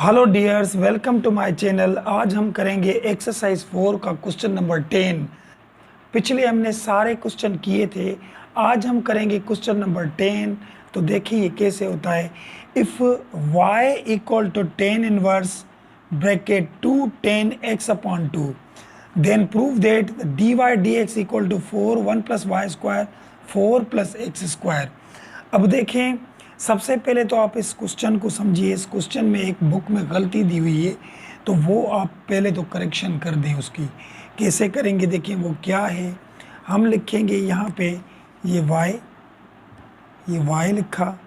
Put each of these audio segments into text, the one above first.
Hello dears, welcome to my channel. आज हम करेंगे एक्सरसाइज 4 का क्वेश्चन नंबर 10। पिछले हमने सारे क्वेश्चन किए थे, आज हम करेंगे क्वेश्चन नंबर 10। तो देखिए ये कैसे होता है। If y equal to 10 inverse bracket 2 10 x upon 2 then prove that dy dx equal to 4 1 plus Y square 4 plus X square. अब देखें, सबसे पहले तो आप इस क्वेश्चन को समझिए। इस क्वेश्चन में एक बुक में गलती दी हुई है, तो वो आप पहले तो करेक्शन कर दें उसकी। कैसे करेंगे देखिए, वो क्या है। हम लिखेंगे यहाँ पे ये y लिखा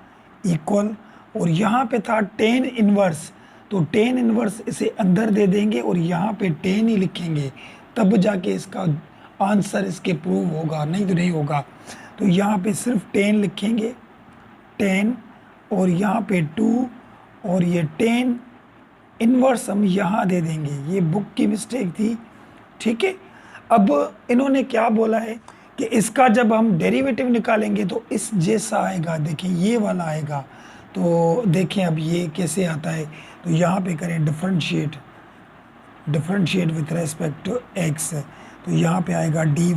इक्वल, और यहाँ पे था 10 इनवर्स, तो 10 इनवर्स इसे अंदर दे देंगे और यहाँ पे 10 ही लिखेंगे, तब जाके इसका आंसर इसके प्रूव होगा, नहीं तो नहीं होगा। तो यहाँ पे सिर्फ 10 लिखेंगे, 10 और यहाँ पे 2 और ये 10 इनवर्स हम यहाँ दे देंगे। ये बुक की मिस्टेक थी, ठीक है। अब इन्होंने क्या बोला है कि इसका जब हम डेरिवेटिव निकालेंगे तो इस जैसा आएगा। देखिए ये वाला आएगा। तो देखें अब ये कैसे आता है। तो यहाँ पे करें differentiate with respect to X. तो यहाँ पे आएगा dy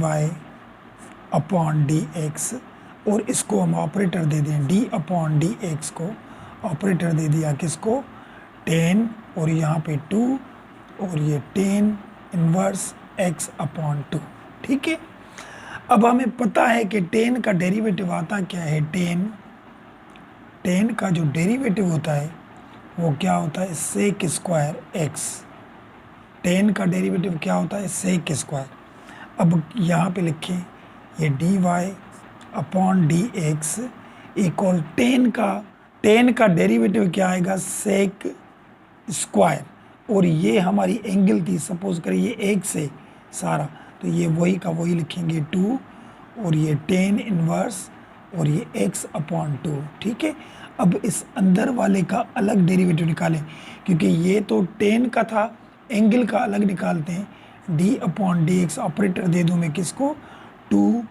अपॉन dx, और इसको हम ऑपरेटर दे दें, d अपॉन डी एक्स को ऑपरेटर दे दिया किसको, 10 और यहाँ पे 2 और ये 10 इनवर्स x अपॉन 2, ठीक है। अब हमें पता है कि 10 का डेरिवेटिव आता क्या है। 10 का जो डेरिवेटिव होता है वो क्या होता है, सेक स्क्वायर x। 10 का डेरिवेटिव क्या होता है, सेक स्क्वायर। अब यहाँ पे लिखें ये dy upon D x equal 10 का डेरिवेटिव क्या आएगा, सेक स्क्वायर, और ये हमारी एंगल थी, सपोज करिए ये 1 से सारा, तो ये वही का वही लिखेंगे 2 और ये 10 इनवर्स और ये x अपॉन 2, ठीक है। अब इस अंदर वाले का अलग डेरिवेटिव निकालें, क्योंकि ये तो 10 का था, एंगल का अलग निकालते हैं। d upon D x operator दे दूँ मैं किसको, 2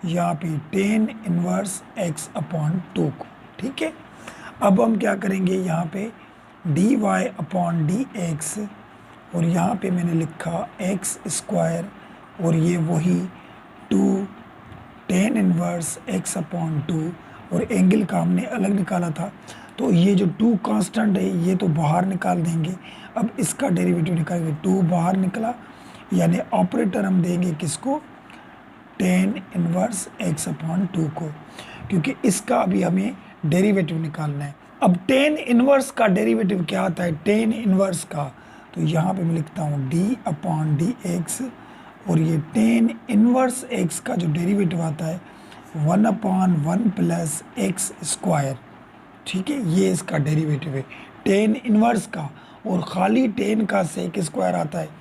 यहाँ पे 10 इनवर्स x अपॉन 2 को, ठीक है। अब हम क्या करेंगे, यहाँ पे dy अपॉन डी एक्स, और यहाँ पे मैंने लिखा x स्क्वायर और ये वही 2 10 इनवर्स x अपॉन 2, और एंगल का हमने अलग निकाला था। तो ये जो 2 कांस्टेंट है ये तो बाहर निकाल देंगे। अब इसका डेरिवेटिव निकालेंगे, 2 बाहर निकला, यानी ऑपरेटर हम देंगे किसको, 10 इनवर्स x अपॉन 2 को, क्योंकि इसका अभी हमें डेरिवेटिव निकालना है। अब 10 इनवर्स का डेरिवेटिव क्या आता है, 10 इनवर्स का, तो यहाँ पे मैं लिखता हूँ d अपॉन डी एक्स, और ये 10 इनवर्स x का जो डेरिवेटिव आता है 1 अपॉन 1 प्लस एक्स स्क्वायर, ठीक है। ये इसका डेरिवेटिव है 10 इनवर्स का, और खाली 10 का सेक स्क्वायर आता है।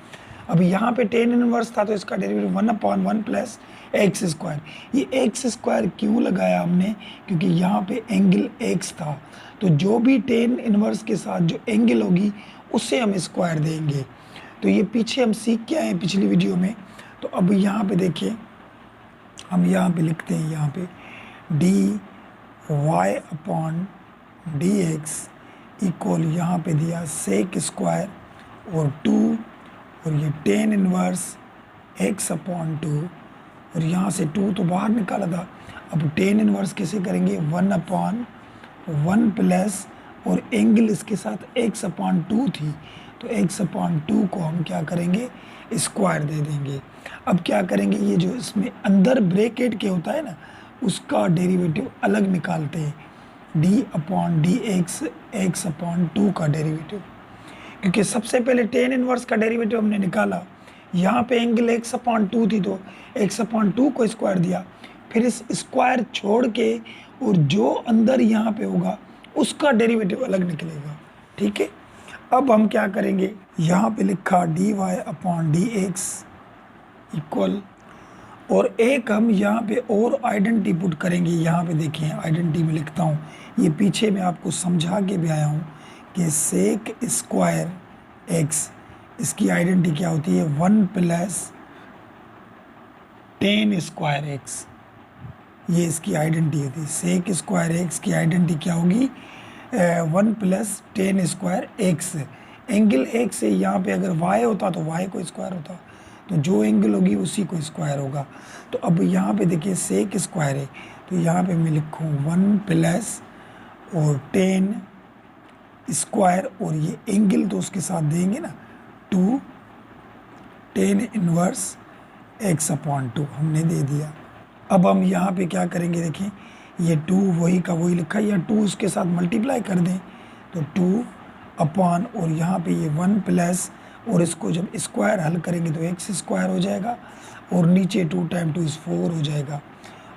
अब यहाँ पे 10 इनवर्स था तो इसका derivative 1 upon 1 plus X square. ये एक्स स्क्वायर क्यों लगाया हमने, क्योंकि यहाँ पे एंगल x था, तो जो भी 10 इनवर्स के साथ जो एंगल होगी उससे हम स्क्वायर देंगे। तो ये पीछे हम सीख के आए हैं पिछली वीडियो में। तो अब यहाँ पे देखिए, हम यहाँ पे लिखते हैं, यहाँ पे dy upon D x equal यहाँ पे दिया सेक स्क्वायर और 2 और ये 10 इनवर्स x अपॉन 2, और यहाँ से 2 तो बाहर निकाला था। अब 10 इनवर्स कैसे करेंगे, 1 अपॉन 1 प्लस, और एंगल इसके साथ x अपॉन 2 थी, तो x अपॉन 2 को हम क्या करेंगे, स्क्वायर दे देंगे। अब क्या करेंगे, ये जो इसमें अंदर ब्रैकेट के होता है ना, उसका डेरिवेटिव अलग निकालते हैं, d upon D x x upon 2 का डेरिवेटिव, क्योंकि सबसे पहले 10 इनवर्स का डेरिवेटिव हमने निकाला। यहाँ पे एंगल x अपॉन 2 थी, तो x अपॉन 2 को स्क्वायर दिया, फिर इस स्क्वायर छोड़ के और जो अंदर यहाँ पे होगा उसका डेरिवेटिव अलग निकलेगा, ठीक है। अब हम क्या करेंगे, यहाँ पे लिखा dy upon D x equal, और एक हम यहाँ पे और आइडेंटिटी पुट करेंगे। यहाँ पे देखिए आइडेंटिटी में लिखता हूँ, ये पीछे मैं आपको समझा के भी आया हूँ कि सेक स्क्वायर x, इसकी आइडेंटिटी क्या होती है, 1 प्लस 10 स्क्वायर x, ये इसकी आइडेंटिटी होती है। सेक स्क्वायर x की आइडेंटिटी क्या होगी, 1 plus ten square x. Angle x है, यहाँ पे अगर वाई होता तो वाई को स्क्वायर होता, तो जो एंगल होगी उसी को स्क्वायर होगा। तो अब यहाँ पे देखिए सेक स्क्वायर है, तो यहाँ पे मैं लिखूँ 1 प्लस और टेन स्क्वायर, और ये एंगल तो उसके साथ देंगे ना 2 टेन इनवर्स एक्स अपॉन 2 हमने दे दिया। अब हम यहाँ पे क्या करेंगे, देखिए ये 2 वही का वही लिखा है, या 2 उसके साथ मल्टीप्लाई कर दें तो 2 अपॉन, और यहाँ पे ये 1 प्लस, और इसको जब स्क्वायर हल करेंगे तो एक्स स्क्वायर हो जाएगा, और नीचे 2 टाइम 2 इज़ 4 हो जाएगा।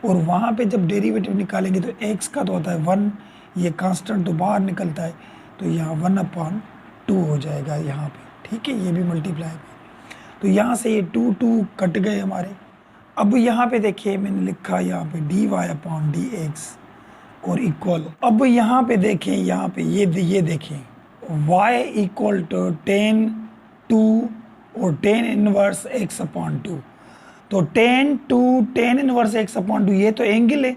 और वहाँ पे जब डेरिवेटिव निकालेंगे तो एक्स का तो होता है 1, ये कांस्टेंट तो बाहर निकलता है, तो यहाँ 1 अपॉन 2 हो जाएगा यहाँ पे, ठीक है, ये भी मल्टीप्लाई में। तो यहाँ से ये 2 2 कट गए हमारे। अब यहाँ पे देखिए मैंने लिखा यहाँ पे D Y upon D X और इक्वल। अब यहाँ पे देखें, यहाँ पे ये देखें y इक्वल टू 10 2 और 10 इनवर्स एक्स अपॉन 2। तो 10 2 10 इनवर्स एक्स अपॉन 2 ये तो एंगल है,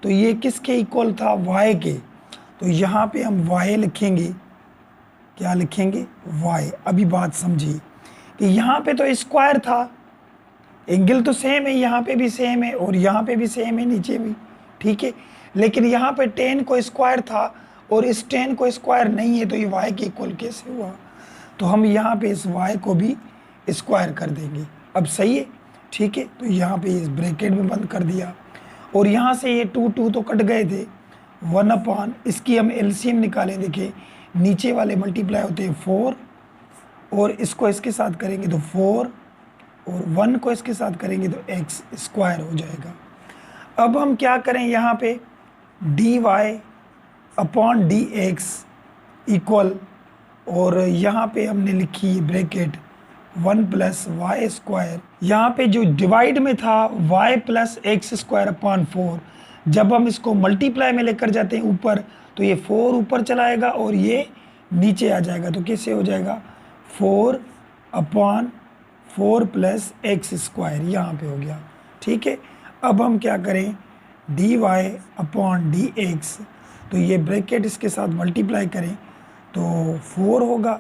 तो ये किसके इक्वल था, y के। तो यहाँ पे हम y लिखेंगे, क्या लिखेंगे, y। अभी बात समझिए कि यहाँ पे तो स्क्वायर था, एंगल तो सेम है, यहाँ पे भी सेम है और यहाँ पे भी सेम है, नीचे भी, ठीक है। लेकिन यहाँ पे 10 को स्क्वायर था और इस 10 को स्क्वायर नहीं है, तो ये y के इक्वल कैसे हुआ। तो हम यहाँ पे इस y को भी स्क्वायर कर देंगे। अब सही है, ठीक है। तो यहाँ पे इस ब्रैकेट में बंद कर दिया, और यहाँ से ये 2 2 तो कट गए थे, 1 अपॉन, इसकी हम एलसीएम निकालें। देखिए नीचे वाले मल्टीप्लाई होते हैं 4, और इसको इसके साथ करेंगे तो 4, और 1 को इसके साथ करेंगे तो एक्स स्क्वायर हो जाएगा। अब हम क्या करें, यहाँ पे D Y upon D x equal, और यहाँ पे हमने लिखी है ब्रैकेट 1 प्लस वाई स्क्वायर। यहाँ पे जो डिवाइड में था y plus X square upon 4, जब हम इसको मल्टीप्लाई में लेकर जाते हैं ऊपर, तो ये 4 ऊपर चलाएगा और ये नीचे आ जाएगा। तो कैसे हो जाएगा, 4 अपॉन 4 प्लस एक्स स्क्वायर यहाँ पे हो गया, ठीक है। अब हम क्या करें, D Y upon D x, तो ये ब्रैकेट इसके साथ मल्टीप्लाई करें तो 4 होगा,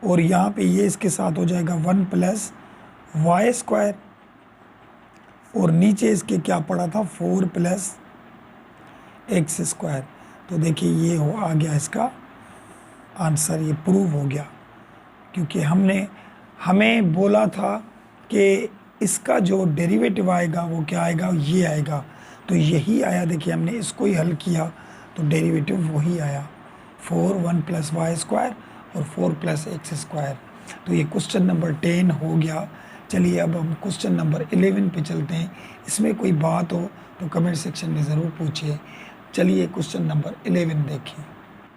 और यहाँ पे ये इसके साथ हो जाएगा 1 प्लस वाई स्क्वायर, और नीचे इसके क्या पड़ा था, 4 प्लस एक्स स्क्वायर। तो देखिए ये हो आ गया इसका आंसर, ये प्रूव हो गया, क्योंकि हमें बोला था कि इसका जो डेरिवेटिव आएगा वो क्या आएगा, ये आएगा, तो यही आया। देखिए हमने इसको ही हल किया तो डेरिवेटिव वही आया, 4 1 प्लस वाई स्क्वायर और 4 प्लस एक्स स्क्वायर। तो ये क्वेश्चन नंबर 10 हो गया। चलिए अब हम क्वेश्चन नंबर 11 पे चलते हैं। इसमें कोई बात हो तो कमेंट सेक्शन में ज़रूर पूछिए। चलिए क्वेश्चन नंबर 11 देखें।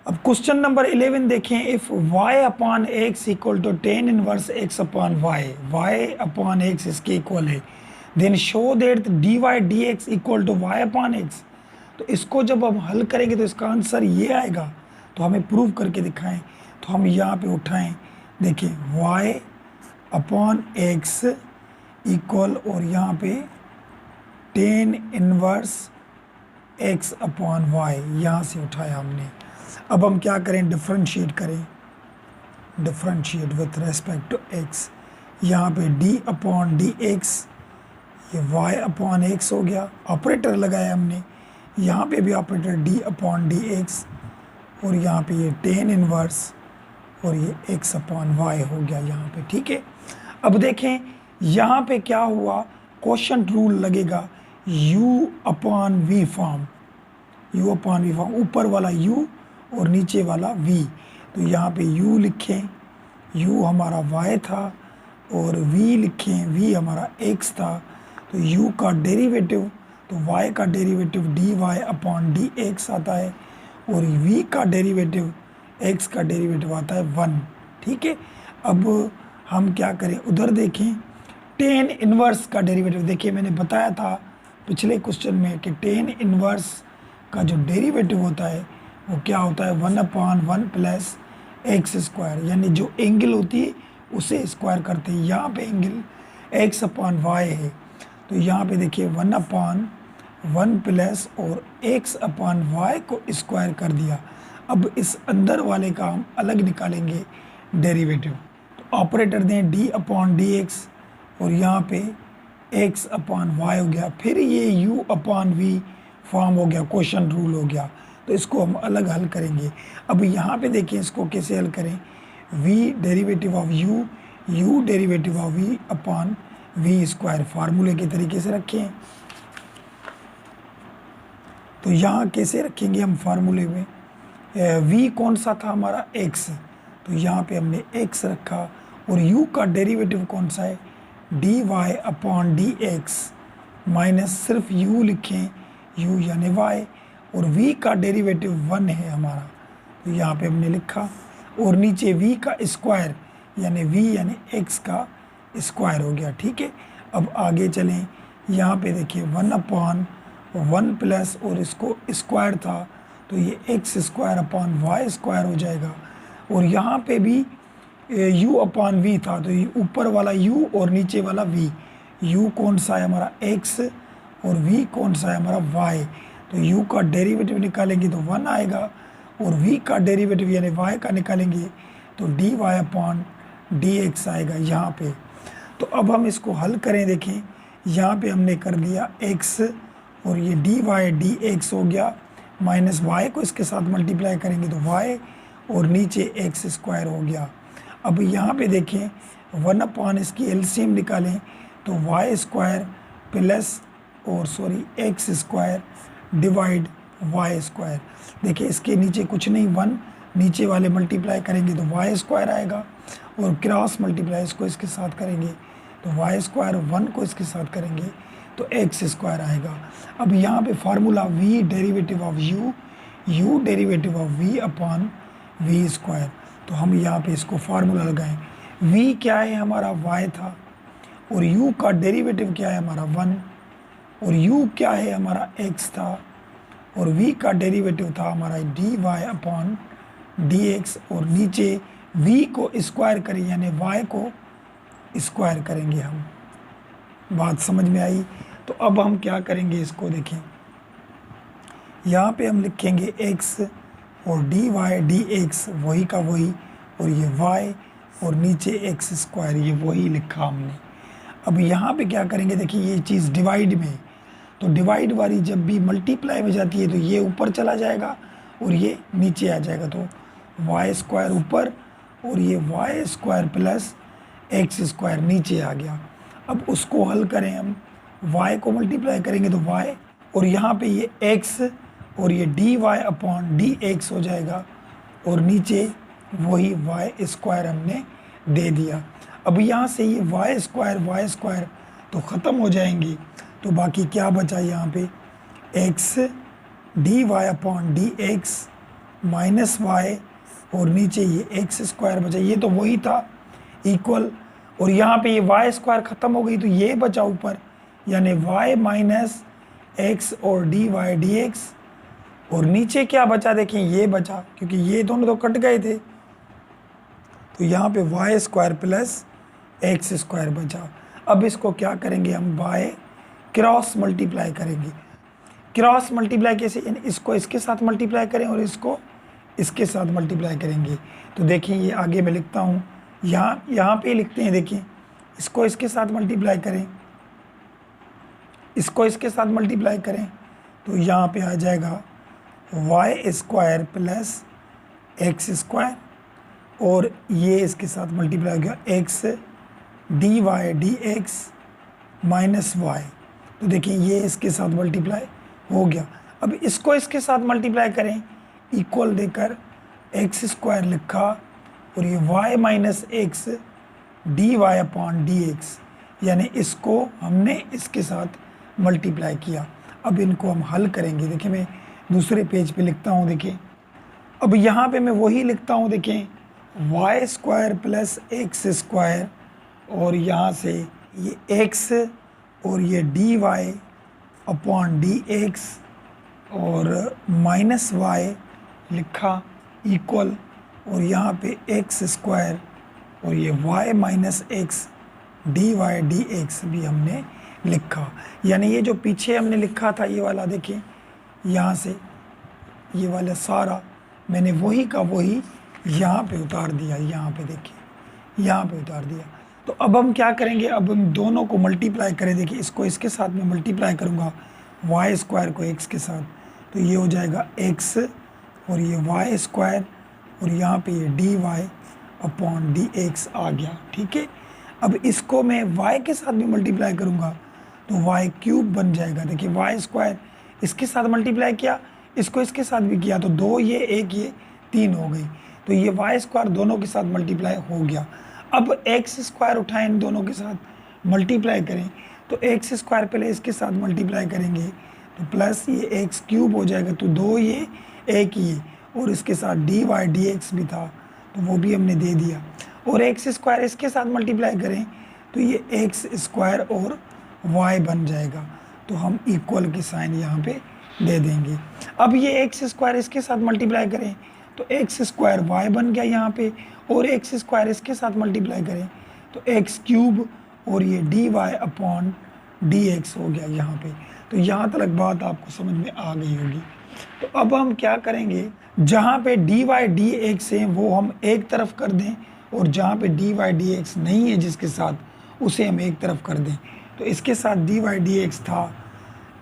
अब क्वेश्चन नंबर 11 देखें, if y upon X equal to 10 inverse x upon y upon X इसके इक्वल है, then show that D Y D x equal to Y upon X. तो इसको जब हम हल करेंगे तो इसका आंसर ये आएगा, तो हमें प्रूव करके दिखाएं। तो हम यहाँ पे उठाएं, देखिए y अपॉन एक्स इक्वल, और यहाँ पे 10 इनवर्स x अपॉन y यहाँ से उठाया हमने। अब हम क्या करें, डिफ्रेंशिएट करें, differentiate with respect to x। यहाँ पे d अपॉन डी एक्स, ये y अपॉन एक्स हो गया, ऑपरेटर लगाया हमने, यहाँ पे भी operator d upon D X, और यहाँ पे ये 10 इनवर्स और ये x अपॉन y हो गया यहाँ पे, ठीक है। अब देखें यहाँ पे क्या हुआ, क्वोशंट रूल लगेगा, u upon v form, u upon v form, ऊपर वाला u और नीचे वाला v। तो यहाँ पे u लिखें, u हमारा y था, और v लिखें, v हमारा x था। तो u का डेरिवेटिव, तो y का derivative dy upon D x आता है, और v का डेरिवेटिव x का डेरिवेटिव आता है 1, ठीक है। अब हम क्या करें, उधर देखें 10 इनवर्स का डेरिवेटिव। देखिए मैंने बताया था पिछले क्वेश्चन में कि 10 इनवर्स का जो डेरिवेटिव होता है वो क्या होता है, 1 अपॉन 1 प्लस एक्स स्क्वायर, यानी जो एंगल होती है उसे स्क्वायर करते हैं। यहाँ पे एंगल x अपॉन वाई है, तो यहाँ पे देखिए 1 अपॉन 1 प्लस और x अपान वाई को स्क्वायर कर दिया। अब इस अंदर वाले का हम अलग निकालेंगे डेरिवेटिव। तो ऑपरेटर दें d अपॉन डी एक्स और यहाँ पे x अपान वाई हो गया, फिर ये u अपान v फॉर्म हो गया, क्वेश्चन रूल हो गया। तो इसको हम अलग हल करेंगे। अब यहाँ पे देखिए इसको कैसे हल करें, v derivative of u derivative of v upon v square फार्मूले के तरीके से रखें। तो यहाँ कैसे रखेंगे हम फार्मूले में, v कौन सा था हमारा x, तो यहाँ पे हमने x रखा और u का डेरिवेटिव कौन सा है dy upon D X minus सिर्फ u लिखें, u यानी y, और v का डेरिवेटिव 1 है हमारा, तो यहाँ पे हमने लिखा, और नीचे v का स्क्वायर यानी v यानी x का स्क्वायर हो गया। ठीक है, अब आगे चलें, यहाँ पे देखिए 1 अपॉन 1 प्लस और इसको स्क्वायर था तो ये x square upon Y square हो जाएगा, और यहाँ पे भी u अपॉन v था तो ये ऊपर वाला u और नीचे वाला v, u कौन सा है हमारा x और v कौन सा है हमारा y, तो u का डेरिवेटिव निकालेंगे तो 1 आएगा और v का डेरिवेटिव यानी y का निकालेंगे तो dy अपॉन dx आएगा यहाँ पे। तो अब हम इसको हल करें, देखें यहाँ पे हमने कर दिया x और ये dy dx हो गया, माइनस y को इसके साथ मल्टीप्लाई करेंगे तो y और नीचे x स्क्वायर हो गया। अब यहाँ पे देखें 1 अपॉन इसकी एलसीएम निकालें तो वाई स्क्वायर प्लस और X square divide Y square. देखिए इसके नीचे कुछ नहीं, 1 नीचे वाले मल्टीप्लाई करेंगे तो वाई स्क्वायर आएगा और क्रॉस मल्टीप्लाई इसको इसके साथ करेंगे तो वाई स्क्वायर 1 को इसके साथ करेंगे तो एक्स स्क्वायर आएगा। अब यहाँ पे formula v derivative of u derivative of v upon v square, तो हम यहाँ पे इसको फार्मूला लगाएं, v क्या है हमारा y था और u का डेरिवेटिव क्या है हमारा 1 और u क्या है हमारा x था और v का डेरिवेटिव था हमारा dy अपॉन dx और नीचे v को स्क्वायर करें यानी y को स्क्वायर करेंगे हम। बात समझ में आई? तो अब हम क्या करेंगे इसको देखें, यहाँ पे हम लिखेंगे x और dy dx वही का वही और ये y और नीचे x स्क्वायर ये वही लिखा हमने। अब यहाँ पे क्या करेंगे, देखिए ये चीज़ डिवाइड में, तो डिवाइड वाली जब भी मल्टीप्लाई में जाती है तो ये ऊपर चला जाएगा और ये नीचे आ जाएगा, तो y स्क्वायर ऊपर और ये y square plus x square नीचे आ गया। अब उसको हल करें हम, y को मल्टीप्लाई करेंगे तो y और यहाँ पे ये x और ये dy अपॉन dx हो जाएगा और नीचे वही y स्क्वायर हमने दे दिया। अब यहाँ से ये y स्क्वायर तो ख़त्म हो जाएंगी, तो बाकी क्या बचा यहाँ पे x dy upon dx minus y और नीचे ये x स्क्वायर बचा, ये तो वही था इक्वल, और यहाँ पे ये y स्क्वायर ख़त्म हो गई तो ये बचा ऊपर यानी y माइनस x और dy dx और नीचे क्या बचा, देखें ये बचा क्योंकि ये दोनों तो कट गए थे, तो यहाँ पे y square plus x square बचा। अब इसको क्या करेंगे हम, y क्रॉस मल्टीप्लाई करेंगे। क्रॉस मल्टीप्लाई कैसे, यानी इसको इसके साथ मल्टीप्लाई करें और इसको इसके साथ मल्टीप्लाई करेंगे। तो देखें ये आगे मैं लिखता हूँ, यहाँ पे लिखते हैं, देखें इसको इसके साथ मल्टीप्लाई करें, इसको इसके साथ मल्टीप्लाई करें तो यहाँ पे आ जाएगा y square plus X square और ये इसके साथ मल्टीप्लाई हो गया x dy dx minus y, तो देखिए ये इसके साथ मल्टीप्लाई हो गया। अब इसको इसके साथ मल्टीप्लाई करें इक्वल देकर एक्स स्क्वायर लिखा और ये y minus x dy upon dx, यानी इसको हमने इसके साथ मल्टीप्लाई किया। अब इनको हम हल करेंगे, देखिए मैं दूसरे पेज पे लिखता हूँ, देखिए अब यहाँ पे मैं वही लिखता हूँ, देखें y square plus X square और यहाँ से ये x और ये dy अपॉन dx और माइनस y लिखा इक्वल और यहाँ पे x स्क्वायर और ये y minus x dy dx भी हमने लिखा। यानी ये जो पीछे हमने लिखा था ये वाला, देखिए यहाँ से ये वाला सारा मैंने वही का वही यहाँ पे उतार दिया, यहाँ पे देखिए यहाँ पे उतार दिया। तो अब हम क्या करेंगे, अब हम दोनों को मल्टीप्लाई करें। देखिए इसको इसके साथ में मल्टीप्लाई करूँगा, वाई स्क्वायर को एक्स के साथ, तो ये हो जाएगा एक्स और ये वाई स्क्वायर और यहाँ पे ये D Y upon D x आ गया। ठीक है, अब इसको मैं y के साथ भी मल्टीप्लाई करूँगा तो y क्यूब बन जाएगा। देखिए वाई स्क्वायर इसके साथ मल्टीप्लाई किया, इसको इसके साथ भी किया, तो 2 ये 1 ये 3 हो गई। तो ये वाई स्क्वायर दोनों के साथ मल्टीप्लाई हो गया। अब एक्स स्क्वायर उठाएं, इन दोनों के साथ मल्टीप्लाई करें, तो एक्स स्क्वायर पहले इसके साथ मल्टीप्लाई करेंगे तो प्लस ये एक्स क्यूब हो जाएगा, तो 2 ये 1 ये, और इसके साथ डी वाई डी एक्स भी था तो वो भी हमने दे दिया। और एक्स स्क्वायर इसके साथ मल्टीप्लाई करें तो ये एक्स स्क्वायर और वाई बन जाएगा, तो हम इक्वल की साइन यहाँ पे दे देंगे। अब ये एक्स स्क्वायर इसके साथ मल्टीप्लाई करें तो एक्स स्क्वायर वाई बन गया यहाँ पे, और एक्स स्क्वायर इसके साथ मल्टीप्लाई करें तो एक्स क्यूब और ये D Y upon D X हो गया यहाँ पे। तो यहाँ तक बात आपको समझ में आ गई होगी। तो अब हम क्या करेंगे, जहाँ पे डी वाई डी एक्स है वो हम एक तरफ कर दें, और जहाँ पे डी वाई डी एक्स नहीं है जिसके साथ, उसे हम एक तरफ कर दें। तो इसके साथ डी वाई डी एक्स था,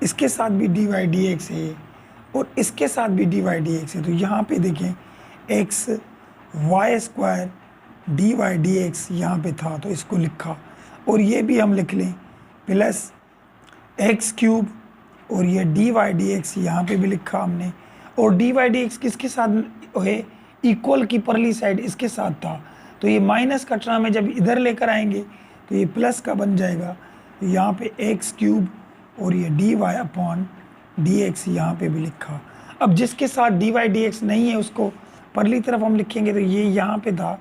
इसके साथ भी डी वाई डी एक्स है, और इसके साथ भी डी वाई डी एक्स है। तो यहाँ पे देखें X Y square D Y D X यहाँ पे था तो इसको लिखा, और ये भी हम लिख लें प्लस एक्स क्यूब, और ये डी वाई डी एक्स यहाँ पर भी लिखा हमने। और डी वाई डी एक्स किसके साथ है, इक्वल की परली साइड इसके साथ था, तो ये माइनस का टर्म है, जब इधर लेकर आएंगे तो ये प्लस का बन जाएगा। तो यहाँ पे एक्स क्यूब और ये D Y upon D X यहाँ पर भी लिखा। अब जिसके साथ डी वाई डी एक्स नहीं है उसको परली तरफ हम लिखेंगे, तो ये यहाँ पे था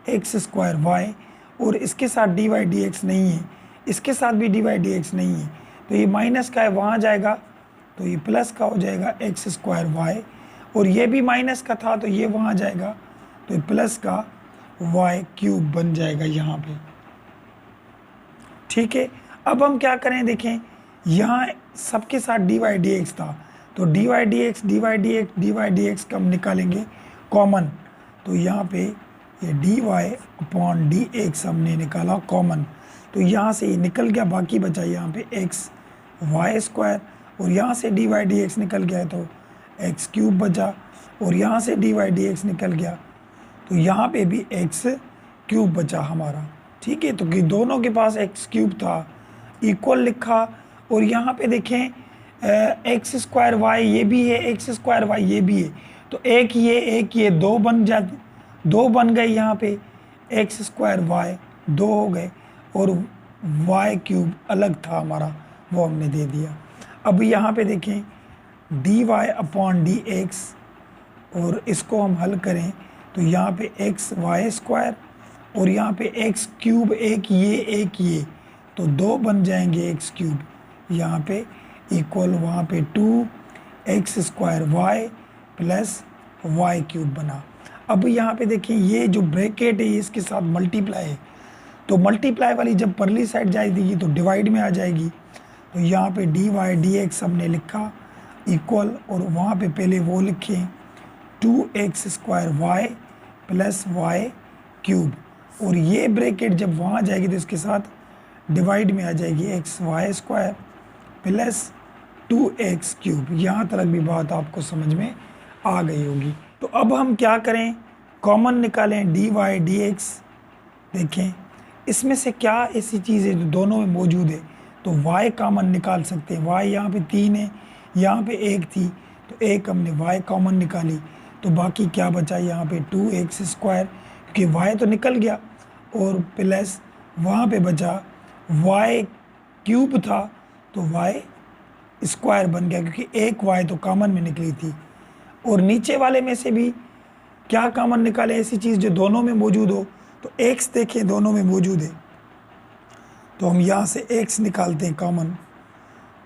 एक्स स्क्वायर वाई, और इसके साथ डी वाई डी एक्स नहीं है, इसके साथ भी डी वाई डी एक्स नहीं है, तो ये माइनस का है वहाँ जाएगा, तो ये प्लस का हो जाएगा एक्स स्क्वायर वाई, और ये भी माइनस का था तो ये वहाँ जाएगा, तो प्लस का वाई क्यूब बन जाएगा यहाँ पे। ठीक है, अब हम क्या करें, देखें यहाँ सबके साथ डी वाई डी एक्स था, तो D Y D X D Y D X D Y D X का हम निकालेंगे कॉमन, तो यहाँ पे ये D Y upon D x हमने निकाला कॉमन, तो यहाँ से ये निकल गया, बाकी बचा यहाँ पे एक्स वाई स्क्वायर, और यहाँ से डी वाई डी एक्स निकल गया तो एक्स क्यूब बचा, और यहाँ से डी वाई डी एक्स निकल गया तो यहाँ पे भी एक्स क्यूब बचा हमारा। ठीक है, तो कि दोनों के पास एक्स क्यूब था, इक्वल लिखा, और यहाँ पे देखें एक्स स्क्वायर वाई ये भी है, एक्स स्क्वायर वाई ये भी है, तो एक ये 2 बन जाते, 2 बन गए यहाँ पे, एक्स स्क्वायर वाई 2 हो गए, और वाई क्यूब अलग था हमारा वो हमने दे दिया। अब यहाँ पे देखें D Y upon D X, और इसको हम हल करें तो यहाँ पे एक्स वाई स्क्वायर और यहाँ पे एक्स क्यूब एक ये, तो 2 बन जाएंगे एक्स क्यूब यहाँ पे, इक्वल वहाँ पे 2 X square Y plus Y cube बना। अब यहाँ पे देखिए ये जो ब्रैकेट है इसके साथ मल्टीप्लाई है, तो मल्टीप्लाई वाली जब परली साइड जाएगी तो डिवाइड में आ जाएगी, तो यहाँ पे डी वाई डी एक्स हमने लिखा इक्वल, और वहाँ पे पहले वो लिखे 2 X square Y plus Y cube, और ये ब्रैकेट जब वहाँ जाएगी तो इसके साथ डिवाइड में आ जाएगी X Y square plus 2 X cube. यहाँ तक भी बात आपको समझ में आ गई होगी। तो अब हम क्या करें, कॉमन निकालें डी वाई डी एक्स। देखें इसमें से क्या ऐसी चीज़ है जो दोनों में मौजूद है, तो y कॉमन निकाल सकते हैं। y यहाँ पे 3 है, यहाँ पे 1 थी, तो 1 हमने y कॉमन निकाली, तो बाकी क्या बचा यहाँ पे 2 एक्स स्क्वायर, क्योंकि y तो निकल गया, और प्लस वहाँ पे बचा y क्यूब था तो y स्क्वायर बन गया, क्योंकि एक y तो कॉमन में निकली थी। और नीचे वाले में से भी क्या कॉमन निकाले, ऐसी चीज़ जो दोनों में मौजूद हो, तो x देखें दोनों में मौजूद है, तो हम यहाँ से x निकालते हैं कॉमन,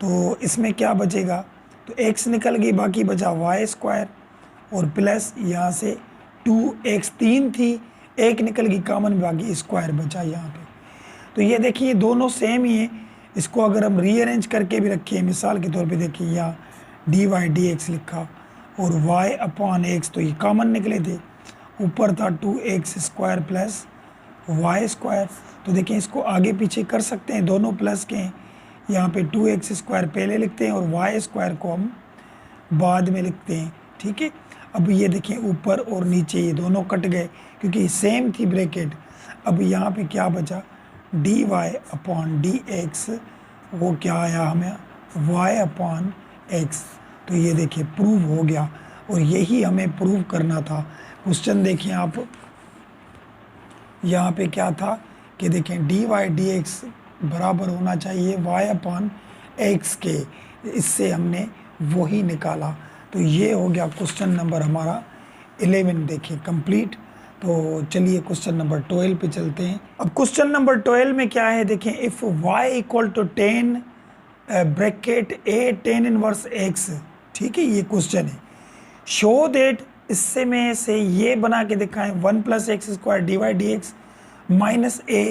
तो इसमें क्या बचेगा, तो x निकल गई, बाकी बचा वाई स्क्वायर, और प्लस यहाँ से 2x 3 थी, 1 निकल गई कॉमन, बाकी स्क्वायर बचा यहाँ पे। तो ये देखिए दोनों सेम ही है, इसको अगर हम रीअरेंज करके भी रखें, मिसाल के तौर पे देखिए यहाँ डी वाई डी एक्स लिखा और वाई अपॉन एक्स, तो ये कॉमन निकले थे, ऊपर था 2x² प्लस वाई स्क्वायर। तो देखिए इसको आगे पीछे कर सकते हैं, दोनों प्लस के हैं। यहाँ पे 2x² पहले लिखते हैं और वाई स्क्वायर को हम बाद में लिखते हैं, ठीक है। अब ये देखिए ऊपर और नीचे ये दोनों कट गए क्योंकि सेम थी ब्रैकेट। अब यहाँ पे क्या बचा, D Y upon D X, वो क्या आया हमें, वाई अपॉन एक्स। तो ये देखिए प्रूव हो गया, और यही हमें प्रूव करना था। क्वेश्चन देखिए आप, यहाँ पे क्या था कि देखें डी वाई डी एक्स बराबर होना चाहिए वाई अपॉन एक्स के, इससे हमने वही निकाला। तो ये हो गया क्वेश्चन नंबर हमारा 11 देखिए कंप्लीट। तो चलिए क्वेश्चन नंबर 12 पे चलते हैं। अब क्वेश्चन नंबर 12 में क्या है देखें, if y equal to 10 bracket a tan inverse x, ठीक है, ये क्वेश्चन है। शो दैट, इससे में से ये बना के दिखाएं 1 plus X square D Y D X minus a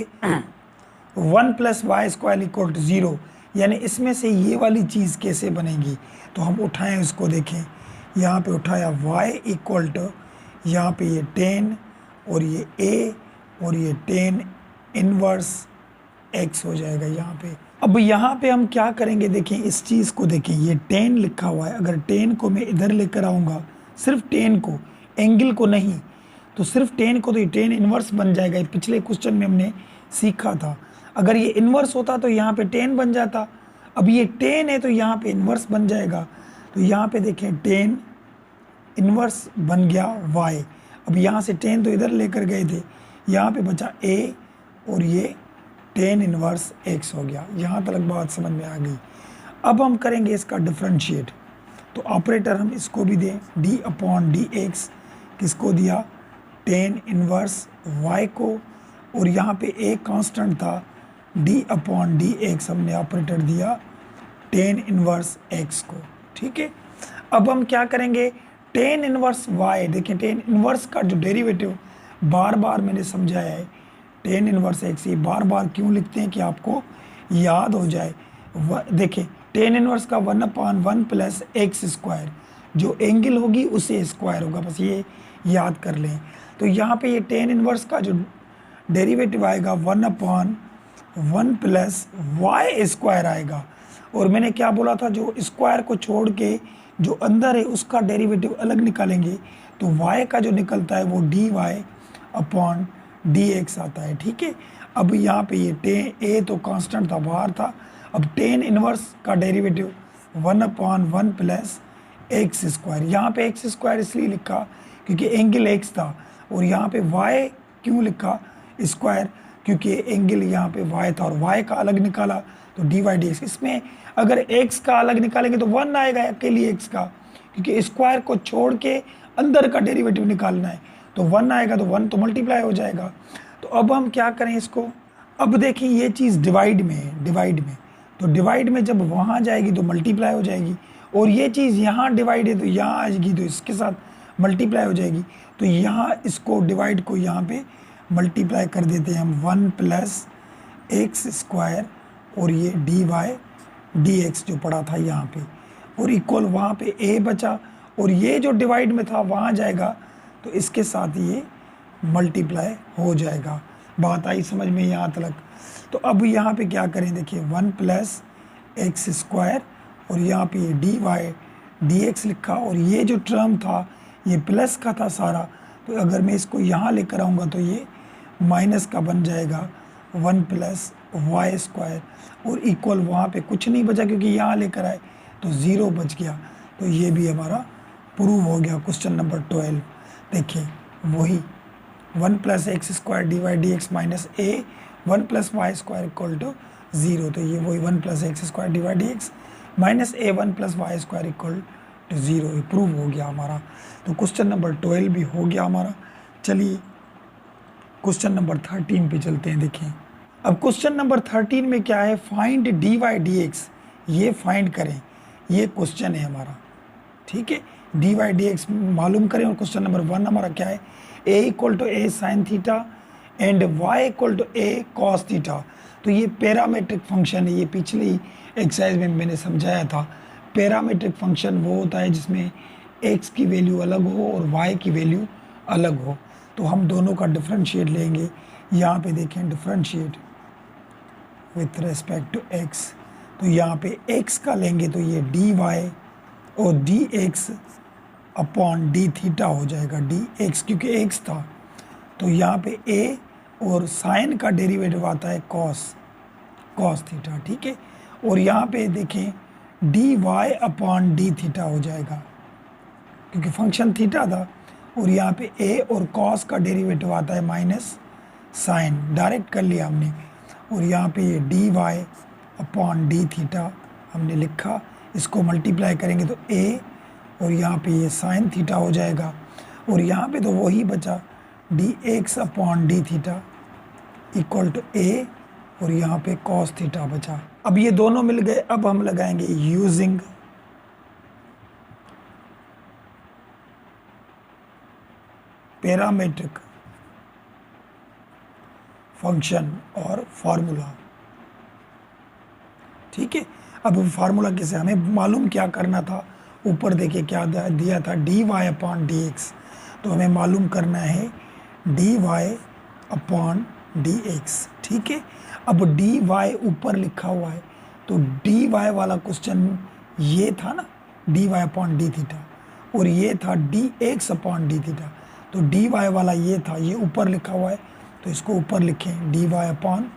1 plus Y square equal to 0, यानी इसमें से ये वाली चीज़ कैसे बनेगी। तो हम उठाएं इसको, देखें यहाँ पे उठाया y इक्वल टू, यहाँ पे ये 10 और ये a और ये tan इनवर्स x हो जाएगा यहाँ पे। अब यहाँ पे हम क्या करेंगे, देखें इस चीज़ को, देखें ये 10 लिखा हुआ है, अगर 10 को मैं इधर लेकर आऊँगा, सिर्फ 10 को, एंगल को नहीं, तो सिर्फ 10 को, तो ये tan इनवर्स बन जाएगा। पिछले क्वेश्चन में हमने सीखा था, अगर ये इन्वर्स होता तो यहाँ पे 10 बन जाता। अब ये 10 है तो यहाँ पे इन्वर्स बन जाएगा। तो यहाँ पे देखें 10 इन्वर्स बन गया y। अब यहाँ से 10 तो इधर लेकर गए थे, यहाँ पे बचा a और ये tan इन्वर्स x हो गया। यहाँ तक बात समझ में आ गई। अब हम करेंगे इसका डिफरेंशिएट, तो ऑपरेटर हम इसको भी दें, d अपॉन डी एक्स, किसको दिया, tan इन्वर्स y को, और यहाँ पे a कांस्टेंट था, d अपॉन डी एक्स हमने ऑपरेटर दिया tan इन्वर्स x को, ठीक है। अब हम क्या करेंगे, tan इन्वर्स y, देखिए tan इन्वर्स का जो डेरिवेटिव बार बार मैंने समझाया है, tan इन्वर्स x, ये बार बार क्यों लिखते हैं कि आपको याद हो जाए। देखिए tan इन्वर्स का 1/1 प्लस एक्स स्क्वायर, जो एंगल होगी उसे स्क्वायर होगा, बस ये याद कर लें। तो यहाँ पे ये tan इन्वर्स का जो डेरिवेटिव आएगा 1/1 प्लस वाई स्क्वायर आएगा। और मैंने क्या बोला था, जो स्क्वायर को छोड़ के जो अंदर है उसका डेरिवेटिव अलग निकालेंगे, तो y का जो निकलता है वो dy अपॉन dx आता है, ठीक है। अब यहाँ पे ये a तो कांस्टेंट था, बाहर था। अब tan इनवर्स का डेरिवेटिव 1/1 प्लस एक्स स्क्वायर, यहाँ पे एक्स स्क्वायर इसलिए लिखा क्योंकि एंगल x था, और यहाँ पे y क्यों लिखा स्क्वायर, क्योंकि एंगल यहाँ पे y था और y का अलग निकाला तो डी वाई डी एक्स। इसमें अगर x का अलग निकालेंगे तो 1 आएगा अकेली x का, क्योंकि स्क्वायर को छोड़ के अंदर का डेरिवेटिव निकालना है, तो 1 आएगा, तो 1 तो मल्टीप्लाई हो जाएगा। तो अब हम क्या करें इसको, अब देखिए ये चीज़ डिवाइड में है, डिवाइड में, तो डिवाइड में जब वहाँ जाएगी तो मल्टीप्लाई हो जाएगी, और ये चीज़ यहाँ डिवाइड है तो यहाँ आएगी तो इसके साथ मल्टीप्लाई हो जाएगी। तो यहाँ इसको डिवाइड को यहाँ पे मल्टीप्लाई कर देते हैं हम, 1 प्लस एक्स स्क्वायर और ये डी वाई डी एक्स जो पड़ा था यहाँ पे, और इक्वल वहाँ पे a बचा, और ये जो डिवाइड में था वहाँ जाएगा तो इसके साथ ये मल्टीप्लाई हो जाएगा। बात आई समझ में यहाँ तक। तो अब यहाँ पे क्या करें, देखिए 1 प्लस एक्स स्क्वायर और यहाँ पे ये डी वाई डी एक्स लिखा, और ये जो टर्म था ये प्लस का था सारा, तो अगर मैं इसको यहाँ लेकर आऊँगा तो ये माइनस का बन जाएगा 1 प्लस वाई स्क्वायर, और इक्वल वहाँ पे कुछ नहीं बचा क्योंकि यहाँ लेकर आए तो 0 बच गया। तो ये भी हमारा प्रूव हो गया क्वेश्चन नंबर 12। देखिए वही 1 plus X square D Y D X minus A 1 plus Y square equal to 0, तो ये वही 1 plus X square D Y D X minus A 1 plus Y square equal to 0, ये prove हो गया हमारा। तो क्वेश्चन नंबर 12 भी हो गया हमारा। चलिए क्वेश्चन नंबर 13 पे चलते हैं। देखिए अब क्वेश्चन नंबर 13 में क्या है, find D Y D x, ये फाइंड करें, ये क्वेश्चन है हमारा, ठीक है। डी वाई डी एक्स मालूम करें, और क्वेश्चन नंबर 1 हमारा क्या है, a equal to A sine theta and y equal to A cos theta. तो ये पैरामीट्रिक फंक्शन है। ये पिछली एक्सरसाइज में मैंने समझाया था। पैरामीट्रिक फंक्शन वो होता है जिसमें x की वैल्यू अलग हो और y की वैल्यू अलग हो। तो हम दोनों का डिफरेंशिएट लेंगे। यहाँ पे देखें differentiate with respect to x, तो यहाँ पे x का लेंगे तो ये dy और dx अपॉन डी थीटा हो जाएगा। dx क्योंकि x था, तो यहाँ पे a और साइन का डेरिवेटिव आता है कॉस थीटा, ठीक है। और यहाँ पे देखें dy अपॉन डी थीटा हो जाएगा क्योंकि फंक्शन थीटा था। और यहाँ पे a और कॉस का डेरिवेटिव आता है माइनस साइन, डायरेक्ट कर लिया हमने। और यहाँ पे ये dy अपॉन डी थीटा हमने लिखा, इसको मल्टीप्लाई करेंगे तो a और यहाँ पे ये साइन थीटा हो जाएगा। और यहाँ पे तो वही बचा dx upon D theta equal to a और यहाँ पे कॉस थीटा बचा। अब ये दोनों मिल गए। अब हम लगाएंगे यूजिंग पैरामीट्रिक फंक्शन और फार्मूला, ठीक है। अब फार्मूला कैसे, हमें मालूम क्या करना था, ऊपर देखिए क्या दिया था dy अपॉन dx, तो हमें मालूम करना है dy अपॉन dx, ठीक है। अब dy ऊपर लिखा हुआ है, तो dy वाला क्वेश्चन ये था ना, dy अपॉन डी थीटा, और ये था dx अपॉन डी थीटा। तो dy वाला ये था, ये ऊपर लिखा हुआ है, तो इसको ऊपर लिखें dy अपॉन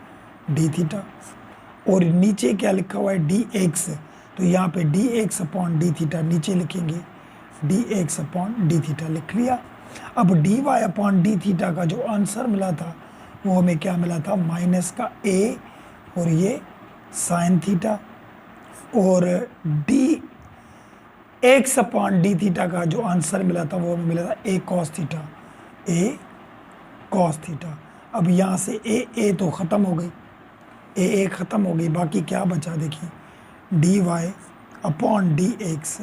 डी थीटा। और नीचे क्या लिखा हुआ है dx, तो यहाँ पे dx अपॉन डी थीटा नीचे लिखेंगे, dx अपॉन डी थीटा लिख लिया। अब dy अपॉन डी थीटा का जो आंसर मिला था वो हमें क्या मिला था, माइनस का a और ये साइन थीटा, और dx अपॉन डी थीटा का जो आंसर मिला था वो हमें मिला था a cos थीटा। अब यहाँ से a तो ख़त्म हो गई, a ख़त्म हो गई, बाकी क्या बचा देखिए dy अपॉन dx,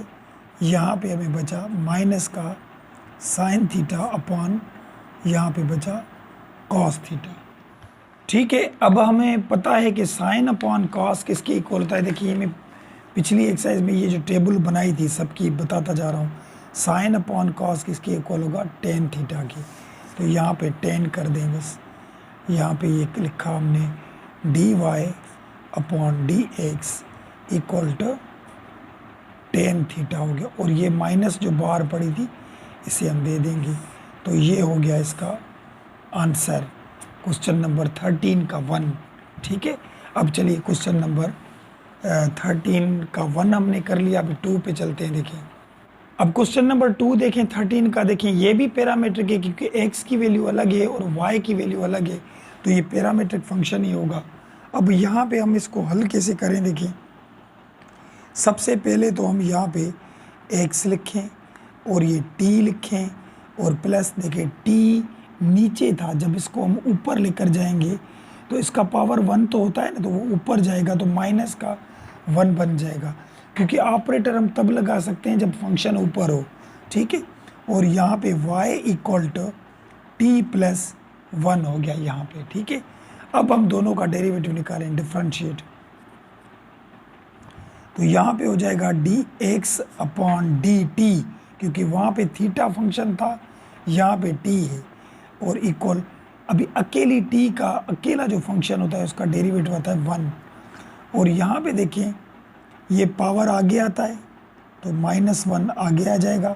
यहाँ पे हमें बचा माइनस का साइन थीटा अपॉन यहाँ पे बचा कॉस थीटा, ठीक है। अब हमें पता है कि साइन अपॉन कॉस किसके इक्वल होता है। देखिए मैं पिछली एक्सरसाइज में ये जो टेबल बनाई थी सबकी बताता जा रहा हूँ। साइन अपॉन कॉस किसके इक्वल होगा, टेन थीटा की। तो यहाँ पे टेन कर दें बस, यहाँ पे ये लिखा हमने dy upon dx equal to tan theta हो गया। और ये माइनस जो बाहर पड़ी थी इसे हम दे देंगे। तो ये हो गया इसका आंसर, क्वेश्चन नंबर 13 का 1, ठीक है। अब चलिए क्वेश्चन नंबर 13 का 1 हमने कर लिया, अभी 2 पे चलते हैं। देखिए अब क्वेश्चन नंबर 2 देखें 13 का, देखें ये भी पैरामीट्रिक है क्योंकि x की वैल्यू अलग है और y की वैल्यू अलग है, तो ये पैरामीट्रिक फंक्शन ही होगा। अब यहाँ पे हम इसको हल कैसे करें, देखिए सबसे पहले तो हम यहाँ पे x लिखें और ये t लिखें और प्लस देखें t नीचे था, जब इसको हम ऊपर लेकर जाएंगे तो इसका पावर 1 तो होता है ना, तो वो ऊपर जाएगा तो माइनस का 1 बन जाएगा, क्योंकि ऑपरेटर हम तब लगा सकते हैं जब फंक्शन ऊपर हो, ठीक है। और यहाँ पे y equal to t plus 1 हो गया यहाँ पे, ठीक है। अब हम दोनों का डेरिवेटिव निकालें, डिफरेंशिएट, तो यहाँ पे हो जाएगा dx अपॉन dt, क्योंकि वहाँ पे थीटा फंक्शन था, यहाँ पे t है, और इक्वल अभी अकेली t का अकेला जो फंक्शन होता है उसका डेरिवेटिव आता है 1। और यहाँ पे देखें ये पावर आगे आता है तो -1 आगे आ जाएगा,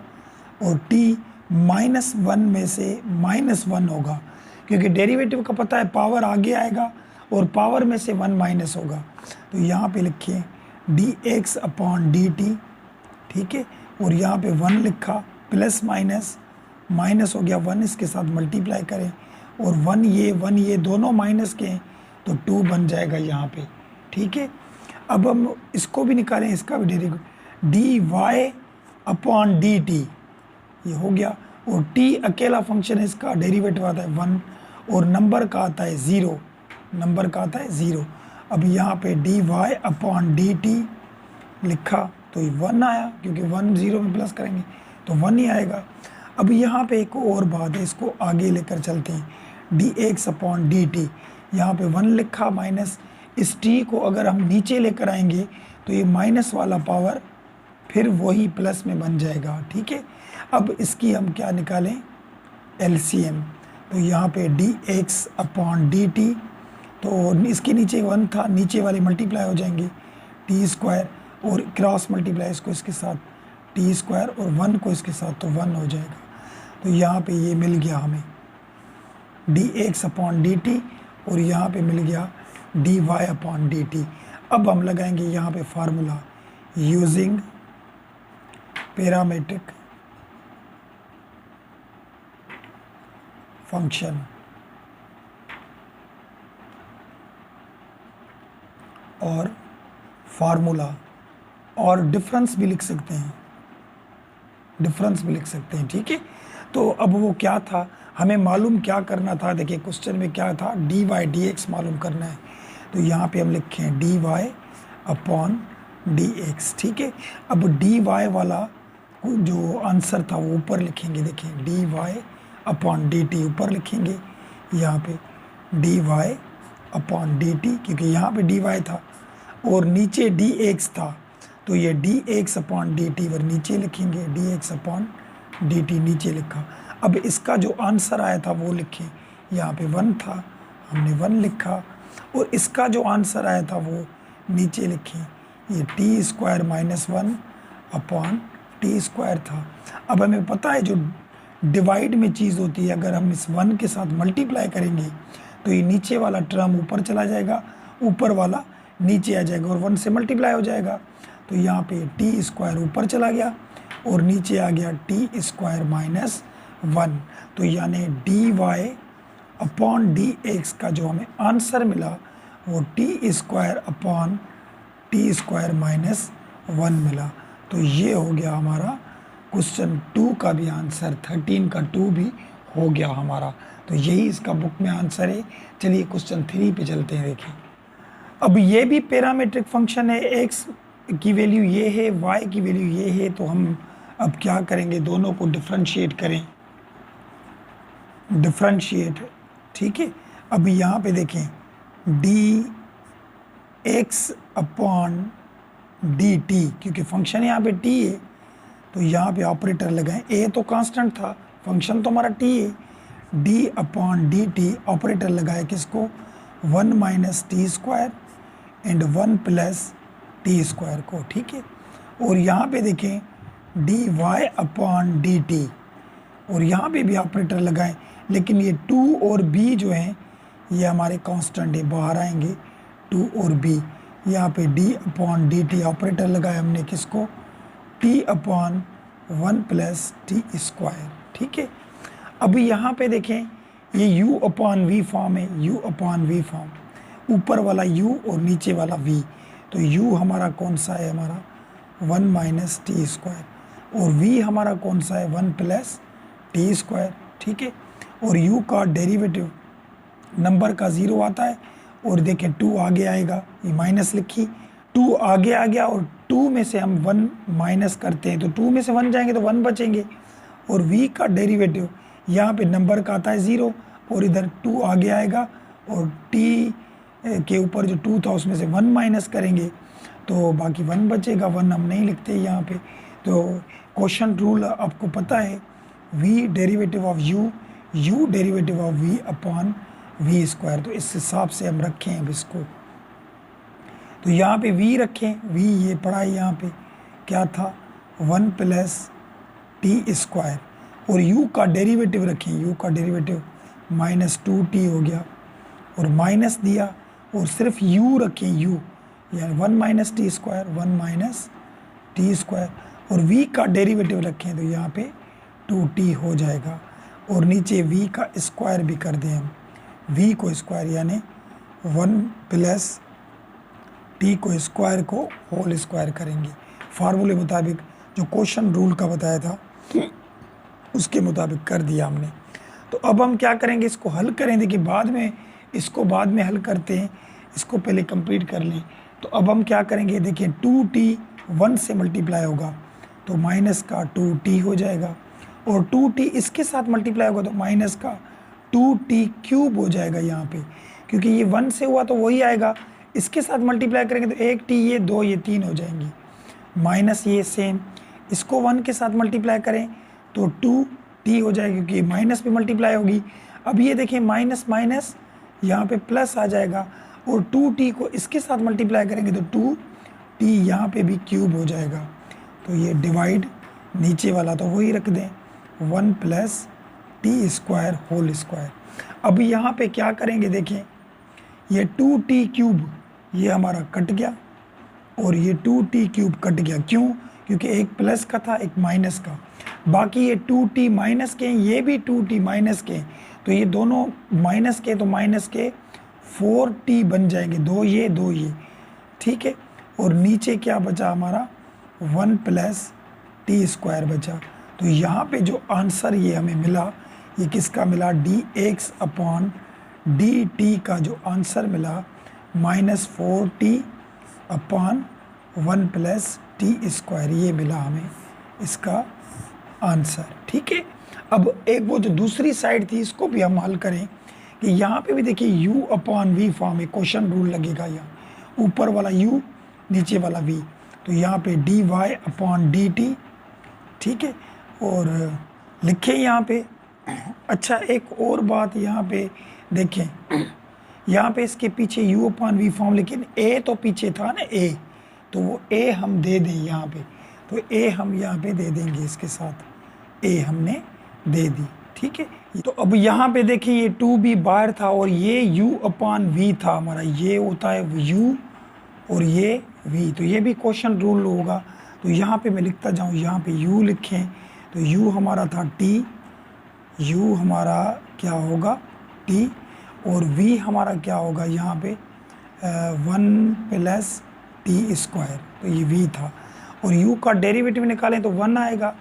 और t -1 में से -1 होगा, क्योंकि डेरिवेटिव का पता है पावर आगे आएगा और पावर में से 1 माइनस होगा। तो यहाँ पे लिखिए dx अपॉन dt, ठीक है। और यहाँ पे 1 लिखा, प्लस माइनस माइनस हो गया 1, इसके साथ मल्टीप्लाई करें, और 1 ये दोनों माइनस के हैं तो 2 बन जाएगा यहाँ पे, ठीक है। अब हम इसको भी निकालें, इसका भी डेरिवेटिव dy अपॉन dt, ये हो गया। और t अकेला फंक्शन है, इसका डेरिवेटिव आता है 1 और नंबर का आता है 0, नंबर का आता है 0। अब यहाँ पे dy अपॉन dt लिखा तो ये 1 आया, क्योंकि 1 0 में प्लस करेंगे तो 1 ही आएगा। अब यहाँ पे एक और बात है, इसको आगे लेकर चलते हैं, dx अपॉन dt, यहाँ पे 1 लिखा माइनस इस टी को अगर हम नीचे लेकर आएंगे तो ये माइनस वाला पावर फिर वही प्लस में बन जाएगा, ठीक है। अब इसकी हम क्या निकालें, एलसीएम। तो यहाँ पे dx अपॉन dt, तो इसके नीचे 1 था, नीचे वाले मल्टीप्लाई हो जाएंगे टी स्क्वायर, और क्रॉस मल्टीप्लाई इसको इसके साथ टी स्क्वायर, और 1 को इसके साथ, तो 1 हो जाएगा। तो यहाँ पे ये मिल गया हमें dx अपॉन dt, और यहाँ पे मिल गया dy अपॉन dt। अब हम लगाएंगे यहाँ पे फार्मूला यूजिंग पैरामीट्रिक फंक्शन, और फार्मूला, और डिफरेंस भी लिख सकते हैं, डिफरेंस भी लिख सकते हैं, ठीक है। तो अब वो क्या था, हमें मालूम क्या करना था, देखिए क्वेश्चन में क्या था, dy dx मालूम करना है। तो यहाँ पे हम लिखें dy अपॉन dx, ठीक है। अब dy वाला जो आंसर था वो ऊपर लिखेंगे, देखिए dy अपॉन dt ऊपर लिखेंगे, यहाँ पे dy अपॉन dt, क्योंकि यहाँ पे dy था और नीचे dx था, तो ये dx अपॉन dt पर नीचे लिखेंगे, dx अपॉन dt नीचे लिखा। अब इसका जो आंसर आया था वो लिखें, यहाँ पे 1 था, हमने 1 लिखा, और इसका जो आंसर आया था वो नीचे लिखें, ये T square minus 1 upon T square था। अब हमें पता है जो डिवाइड में चीज़ होती है, अगर हम इस 1 के साथ मल्टीप्लाई करेंगे तो ये नीचे वाला टर्म ऊपर चला जाएगा, ऊपर वाला नीचे आ जाएगा, और 1 से मल्टीप्लाई हो जाएगा। तो यहाँ पे टी स्क्वायर ऊपर चला गया और नीचे आ गया टी स्क्वायर माइनस 1। तो यानी D Y upon D X का जो हमें आंसर मिला वो T square upon T square minus 1 मिला। तो ये हो गया हमारा क्वेश्चन 2 का भी आंसर, 13 का 2 भी हो गया हमारा। तो यही इसका बुक में आंसर है। चलिए क्वेश्चन 3 पे चलते हैं। देखिए अब ये भी पैरामीट्रिक फंक्शन है, एक्स की वैल्यू ये है, वाई की वैल्यू ये है। तो हम अब क्या करेंगे, दोनों को डिफ्रेंशिएट करें, डिफ्रेंशिएट, ठीक है। अब यहाँ पे देखें D x upon D T, क्योंकि फंक्शन यहाँ पे टी है तो यहाँ पे ऑपरेटर लगाएं। ए तो कांस्टेंट था, फंक्शन तो हमारा टी है, D upon D T operator लगाए किसको, 1 minus T square and 1 plus T square को, ठीक है। और यहाँ पे देखें D Y upon D T, और यहाँ पे भी ऑपरेटर लगाएं, लेकिन ये 2 और b जो हैं ये हमारे कांस्टेंट है, बाहर आएंगे 2 और b। यहाँ पे d upon D T operator लगाया हमने किसको, t upon 1 plus T square, ठीक है। अभी यहाँ पे देखें ये u अपॉन v फॉर्म है, u अपॉन v फॉर्म, ऊपर वाला u और नीचे वाला v। तो u हमारा कौन सा है, हमारा 1 माइनस टी स्क्वायर, और v हमारा कौन सा है, 1 प्लस टी स्क्वायर, ठीक है। और u का डेरिवेटिव नंबर का 0 आता है, और देखें 2 आगे आएगा, ये माइनस लिखी, 2 आगे आ गया, और 2 में से हम 1 माइनस करते हैं तो 2 में से 1 जाएंगे तो 1 बचेंगे। और v का डेरिवेटिव यहाँ पे नंबर का आता है 0, और इधर 2 आगे आएगा, और t के ऊपर जो 2 था उसमें से 1 माइनस करेंगे तो बाकी 1 बचेगा, 1 हम नहीं लिखते यहाँ पे। तो क्वेश्चन रूल आपको पता है, v derivative of u derivative of v upon v square. तो इस हिसाब से हम रखें अब इसको, तो यहाँ पे v रखें, v ये पढ़ा है यहाँ पे क्या था, 1 प्लस टी स्क्वायर, और u का डेरिवेटिव रखें, u का डेरिवेटिव माइनस 2t हो गया, और माइनस दिया, और सिर्फ u रखें, u यानी 1 minus T square, 1 minus T square, और v का डेरिवेटिव रखें तो यहाँ पे 2t हो जाएगा, और नीचे v का स्क्वायर भी कर दें हम, v को स्क्वायर यानी 1 प्लस t को स्क्वायर को होल स्क्वायर करेंगे। फार्मूले मुताबिक जो क्वेश्चन रूल का बताया था उसके मुताबिक कर दिया हमने। तो अब हम क्या करेंगे, इसको हल करें। देखिए इसको बाद में हल करते हैं, इसको पहले कंप्लीट कर लें। तो अब हम क्या करेंगे, देखिए 2t 1 से मल्टीप्लाई होगा तो माइनस का 2t हो जाएगा, और 2t इसके साथ मल्टीप्लाई होगा तो माइनस का 2t क्यूब हो जाएगा यहाँ पे, क्योंकि ये 1 से हुआ तो वही आएगा, इसके साथ मल्टीप्लाई करेंगे तो 1 टी, ये 2, ये 3 हो जाएंगी, माइनस ये सेम, इसको 1 के साथ मल्टीप्लाई करें तो 2 टी हो जाएगी, क्योंकि माइनस पे मल्टीप्लाई होगी। अब ये देखें माइनस माइनस यहाँ पे प्लस आ जाएगा, और 2 टी को इसके साथ मल्टीप्लाई करेंगे तो 2 टी यहाँ पे भी क्यूब हो जाएगा। तो ये डिवाइड नीचे वाला तो वही रख दें, 1 plus T square whole square. अब यहाँ पे क्या करेंगे, देखें ये 2 टी क्यूब ये हमारा कट गया, और ये 2 टी क्यूब कट गया, क्यों? क्योंकि एक प्लस का था एक माइनस का। बाकी ये 2 टी माइनस के, ये भी 2 टी माइनस के, तो ये दोनों माइनस के, तो माइनस के 4 टी बन जाएंगे, 2 ये, ठीक है। और नीचे क्या बचा हमारा, 1 प्लस टी स्क्वायर बचा। तो यहाँ पे जो आंसर ये हमें मिला, ये किसका मिला, D x upon D t का जो आंसर मिला -4 T upon 1 plus T square, ये मिला हमें इसका आंसर, ठीक है। अब एक वो जो दूसरी साइड थी इसको भी हम हल करें कि यहाँ पे भी देखिए u अपॉन वी फॉर्म है, क्वेश्चन रूल लगेगा, यहाँ ऊपर वाला u नीचे वाला v, तो यहाँ पे D Y upon D T, ठीक है। और लिखे यहाँ पे। अच्छा एक और बात यहाँ पे देखें, यहाँ पे इसके पीछे u अपॉन वी फॉर्म, लेकिन a तो पीछे था ना a, तो वो a हम दे दें यहाँ पे, तो a हम यहाँ पे दे देंगे, इसके साथ a हमने दे दी, ठीक है। तो अब यहाँ पे देखिए ये 2b बाहर था और ये u अपॉन v था हमारा, ये होता है u और ये v, तो ये भी क्वेश्चन रूल होगा। तो यहाँ पे मैं लिखता जाऊँ, यहाँ पे u लिखें तो u हमारा था t, u हमारा क्या होगा t, और v हमारा क्या होगा यहाँ पे 1 प्लस टी स्क्वायर, तो ये v था। और u का डेरिवेटिव निकालें तो 1 आएगा,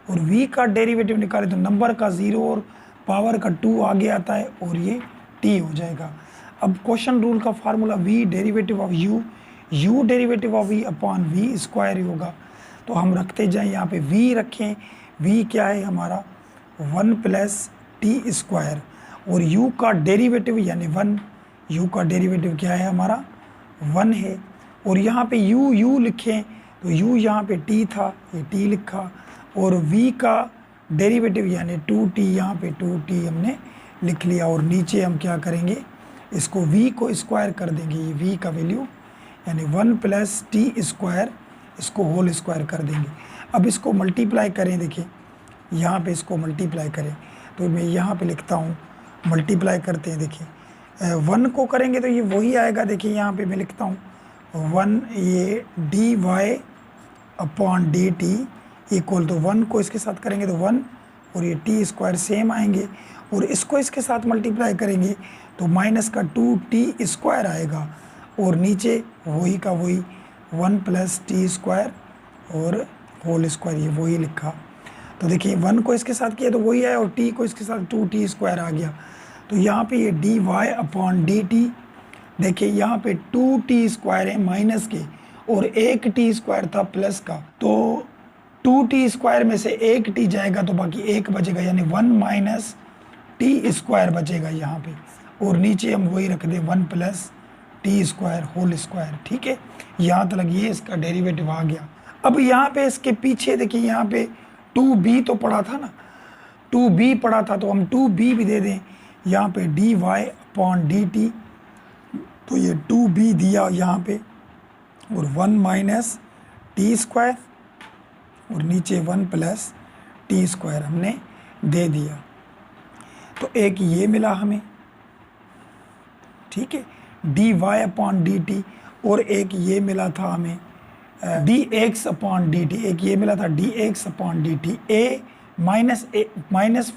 और v का डेरिवेटिव निकालें तो नंबर का 0 और पावर का 2 आगे आता है, और ये t हो जाएगा। अब क्वेश्चन रूल का formula v derivative of u derivative of v upon v square ही होगा। तो हम रखते जाएं, यहाँ पे v रखें, v क्या है हमारा 1 प्लस टी स्क्वायर, और u का डेरिवेटिव यानी 1, u का डेरिवेटिव क्या है हमारा 1 है। और यहाँ पे u लिखें तो u यहाँ पे t था, ये t लिखा, और v का डेरिवेटिव यानी 2t, यहाँ पे 2t हमने लिख लिया। और नीचे हम क्या करेंगे, इसको v को स्क्वायर कर देंगे, ये v का वैल्यू यानी 1 प्लस टी स्क्वायर, इसको होल स्क्वायर कर देंगे। अब इसको मल्टीप्लाई करें, देखिए यहाँ पे इसको मल्टीप्लाई करें, तो मैं यहाँ पे लिखता हूँ, मल्टीप्लाई करते हैं, देखिए 1 को करेंगे तो ये वही आएगा, देखिए यहाँ पे मैं लिखता हूँ 1, ये D Y upon D T equal to 1 को इसके साथ करेंगे तो 1, और ये टी स्क्वायर सेम आएंगे, और इसको इसके साथ मल्टीप्लाई करेंगे तो माइनस का 2t स्क्वायर आएगा, और नीचे वही का वही 1 प्लस टी स्क्वायर और होल स्क्वायर, ये वही लिखा। तो देखिए 1 को इसके साथ किया तो वही आया, और t को इसके साथ 2t स्क्वायर आ गया। तो यहाँ पे ये D Y upon D T, देखिए यहाँ पे 2t स्क्वायर है माइनस के, और 1t स्क्वायर था प्लस का, तो 2t स्क्वायर में से 1t जाएगा तो बाकी 1 बचेगा, यानी 1 माइनस टी स्क्वायर बचेगा यहाँ पे, और नीचे हम वही रख दें 1 plus T square whole square, ठीक है। यहाँ तक ये इसका डेरिवेटिव आ गया। अब यहाँ पे इसके पीछे देखिए, यहाँ पे 2b तो पड़ा था ना, 2b पड़ा था, तो हम 2b भी दे दें यहाँ पे D Y upon D T, तो ये 2b दिया यहाँ पे, और 1 माइनस टी स्क्वायर, और नीचे 1 प्लस टी स्क्वायर हमने दे दिया। तो एक ये मिला हमें, ठीक है, d Y upon D T, और एक ये मिला था हमें d x upon D t, एक ये मिला था d x upon D t, a minus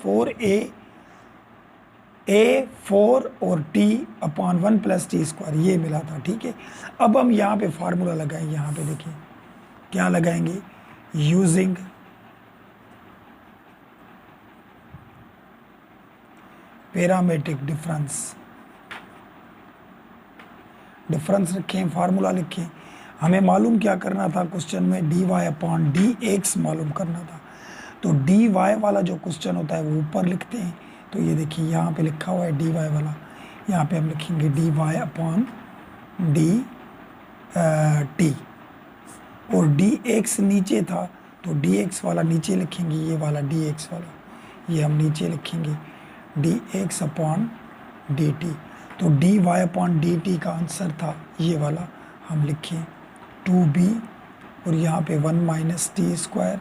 4 और t upon 1 plus T square, ये मिला था, ठीक है। अब हम यहाँ पे फार्मूला लगाएंगे, यहाँ पे देखिए क्या लगाएंगे, यूजिंग पैरामीट्रिक डिफरेंस रखें, फार्मूला लिखें। हमें मालूम क्या करना था क्वेश्चन में, D Y upon D X मालूम करना था। तो डी वाई वाला जो क्वेश्चन होता है वो ऊपर लिखते हैं, तो ये देखिए यहाँ पे लिखा हुआ है डी वाई वाला, यहाँ पे हम लिखेंगे D Y upon D T, और डी एक्स नीचे था तो डी एक्स वाला नीचे लिखेंगे, ये वाला डी एक्स वाला ये हम नीचे लिखेंगे d x upon D T. तो D Y upon D t का आंसर था ये वाला, हम लिखें 2b, और यहाँ पे 1 माइनस टी स्क्वायर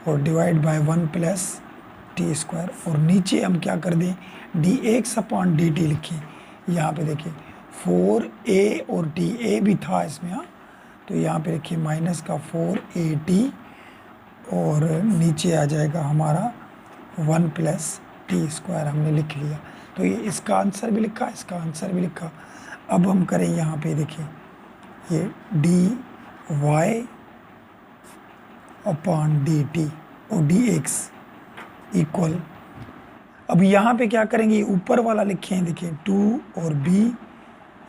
और divide by 1 plus T square, और नीचे हम क्या कर दें D x upon D T लिखें। यहाँ पे देखिए 4a और टी, ए भी था इसमें, हाँ, तो यहाँ पे लिखिए माइनस का 4at, और नीचे आ जाएगा हमारा 1 प्लस टी स्क्वायर, हमने लिख लिया। तो ये इसका आंसर भी लिखा, इसका आंसर भी लिखा। अब हम करें यहाँ पे देखिए ये D Y upon D T और डी एक्स इक्वल, अब यहाँ पे क्या करेंगे, ऊपर वाला लिखें, देखिए 2 और b,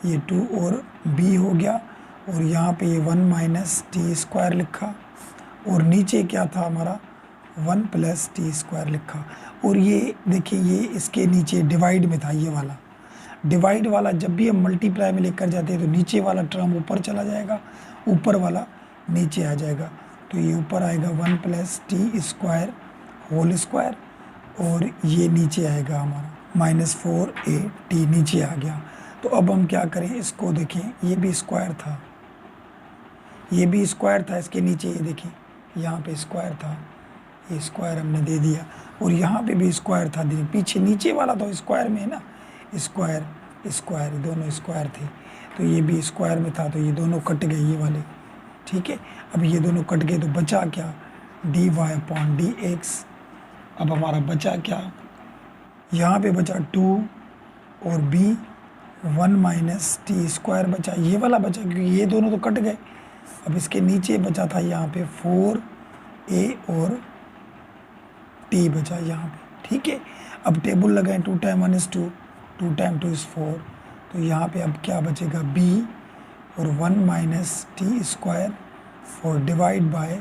ये 2 और b हो गया, और यहाँ पे ये 1 माइनस टी स्क्वायर लिखा, और नीचे क्या था हमारा 1 प्लस टी स्क्वायर लिखा। और ये देखिए ये इसके नीचे डिवाइड में था, ये वाला डिवाइड वाला जब भी हम मल्टीप्लाई में लेकर जाते हैं तो नीचे वाला टर्म ऊपर चला जाएगा, ऊपर वाला नीचे आ जाएगा। तो ये ऊपर आएगा 1 plus T square whole square, और ये नीचे आएगा हमारा -4at नीचे आ गया। तो अब हम क्या करें, इसको देखें, ये भी स्क्वायर था, ये भी स्क्वायर था, इसके नीचे ये देखें यहाँ पे स्क्वायर था, ये स्क्वायर हमने दे दिया, और यहाँ पे भी स्क्वायर था, पीछे नीचे वाला तो स्क्वायर में है ना, स्क्वायर स्क्वायर दोनों स्क्वायर थे, तो ये भी स्क्वायर में था, तो ये दोनों कट गए ये वाले, ठीक है। अब ये दोनों कट गए तो बचा क्या, D Y upon D X. अब हमारा बचा क्या, यहाँ पे बचा 2 और b 1 माइनस टी स्क्वायर बचा, ये वाला बचा क्योंकि ये दोनों तो कट गए। अब इसके नीचे बचा था यहाँ पे 4a और t बचा यहाँ पे, ठीक है। अब टेबल लगाएं, 2 टाइम 1 is 2, 2 टाइम 2 is 4, तो यहाँ पे अब क्या बचेगा b और 1 माइनस टी स्क्वायर और डिवाइड बाय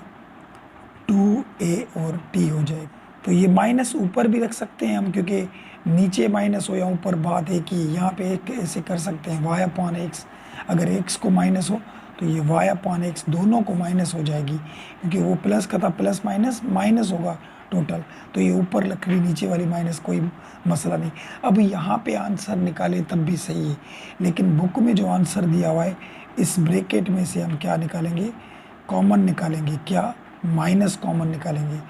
2a और t हो जाएगा। तो ये माइनस ऊपर भी रख सकते हैं हम, क्योंकि नीचे माइनस हो या ऊपर बात एक ही, यहाँ पे एक ऐसे कर सकते हैं y अपॉन एक्स, अगर x को माइनस हो तो ये y अपॉन एक्स दोनों को माइनस हो जाएगी, क्योंकि वो प्लस का था, प्लस माइनस माइनस होगा टोटल, तो ये ऊपर लकड़ी नीचे वाली माइनस, कोई मसला नहीं। अब यहाँ पे आंसर निकाले तब भी सही है, लेकिन बुक में जो आंसर दिया हुआ है इस ब्रैकेट में से हम क्या निकालेंगे, कॉमन निकालेंगे, क्या माइनस कॉमन निकालेंगे।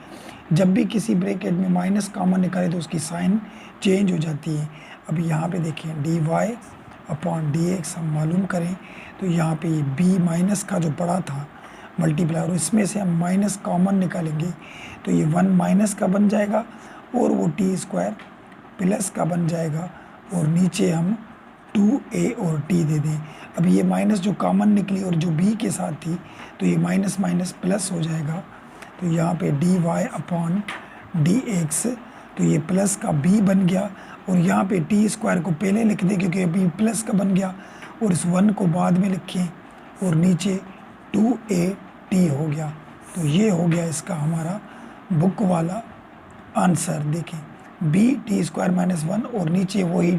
जब भी किसी ब्रैकेट में माइनस कॉमन निकाले तो उसकी साइन चेंज हो जाती है। अब यहाँ पे देखें D Y upon D X हम मालूम करें, तो यहाँ पे b माइनस का जो पड़ा था मल्टीप्लाई, और इसमें से हम माइनस कॉमन निकालेंगे तो ये 1 माइनस का बन जाएगा, और वो टी स्क्वायर प्लस का बन जाएगा, और नीचे हम 2a और t दे दें। अब ये माइनस जो कॉमन निकली और जो b के साथ थी, तो ये माइनस माइनस प्लस हो जाएगा, तो यहाँ पे D Y upon D x, तो ये प्लस का b बन गया, और यहाँ पे टी स्क्वायर को पहले लिख दें क्योंकि b प्लस का बन गया, और इस 1 को बाद में लिखें, और नीचे 2at हो गया। तो ये हो गया इसका हमारा बुक वाला आंसर। देखें b टी स्क्वायर माइनस 1 और नीचे वही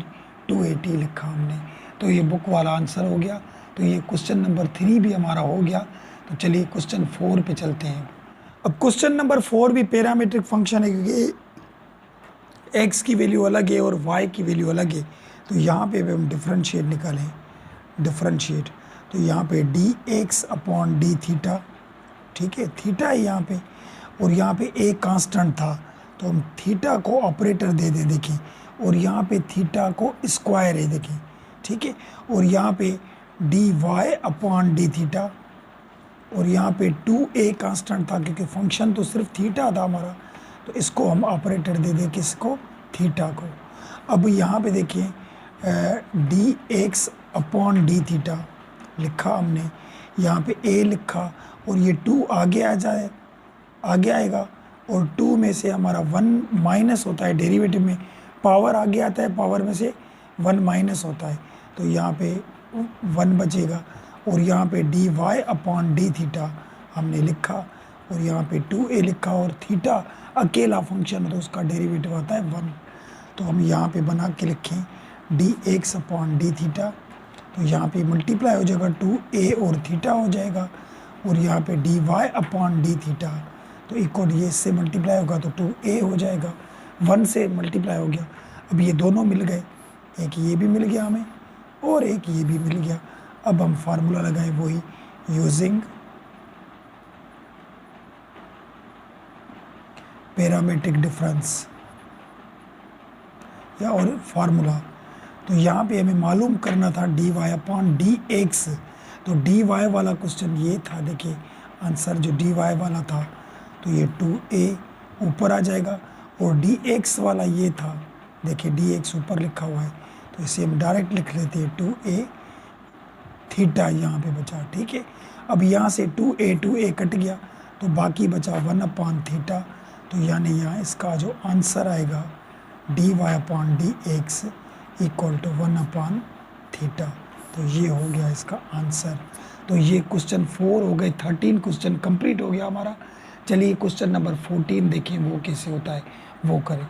2at लिखा हमने, तो ये बुक वाला आंसर हो गया। तो ये क्वेश्चन नंबर 3 भी हमारा हो गया। तो चलिए क्वेश्चन 4 पे चलते हैं। अब क्वेश्चन नंबर 4 भी पैरामीट्रिक फंक्शन है, क्योंकि x की वैल्यू अलग है और y की वैल्यू अलग है, तो यहाँ पे हम डिफरेंशिएट निकालें, डिफरेंशिएट, तो यहाँ पे D x upon D theta, ठीक है, थीटा है यहाँ पे, और यहाँ पे a कांस्टेंट था, तो हम थीटा को ऑपरेटर दे दें, देखिए, और यहाँ पे थीटा को स्क्वायर है, देखिए, ठीक है, और यहाँ पे D Y upon D theta, और यहाँ पे 2a कांस्टेंट था क्योंकि फंक्शन तो सिर्फ थीटा था हमारा, तो इसको हम ऑपरेटर दे दें, किसको, थीटा को। अब यहाँ पे देखिए D x upon D theta लिखा हमने, यहाँ पे a लिखा, और ये 2 आगे आ जाए, आगे आएगा, और 2 में से हमारा 1 माइनस होता है, डेरिवेटिव में पावर आगे आता है, पावर में से 1 माइनस होता है, तो यहाँ पे 1 बचेगा, और यहाँ पे D Y upon D theta हमने लिखा, और यहाँ पे 2a लिखा, और थीटा अकेला फंक्शन है तो उसका डेरिवेटिव आता है 1, तो हम यहाँ पे बना के लिखें D x upon D theta, तो यहाँ पे मल्टीप्लाई हो जाएगा 2a और थीटा हो जाएगा, और यहाँ पे dy अपॉन डी थीटा, तो इक्वल ये इससे मल्टीप्लाई होगा तो 2a हो जाएगा, 1 से मल्टीप्लाई हो गया। अब ये दोनों मिल गए, एक ये भी मिल गया हमें और एक ये भी मिल गया। अब हम फार्मूला लगाएं वही यूजिंग पैरामीट्रिक डिफरेंस या और फार्मूला। तो यहाँ पे हमें मालूम करना था dy अपॉन डी एक्स, तो dy वाला क्वेश्चन ये था, देखिए आंसर जो dy वाला था तो ये 2a ऊपर आ जाएगा, और dx वाला ये था, देखिए dx ऊपर लिखा हुआ है, तो इसे हम डायरेक्ट लिख लेते हैं 2a थीटा यहाँ पे बचा, ठीक है। अब यहाँ से 2a कट गया तो बाकी बचा 1 अपॉन थीटा, तो यानी यहाँ इसका जो आंसर आएगा dy upon D x equal to 1 upon theta, तो ये हो गया इसका आंसर। तो ये क्वेश्चन 4 हो गए, 13 क्वेश्चन कंप्लीट हो गया हमारा। चलिए क्वेश्चन नंबर 14 देखें वो कैसे होता है, वो करें।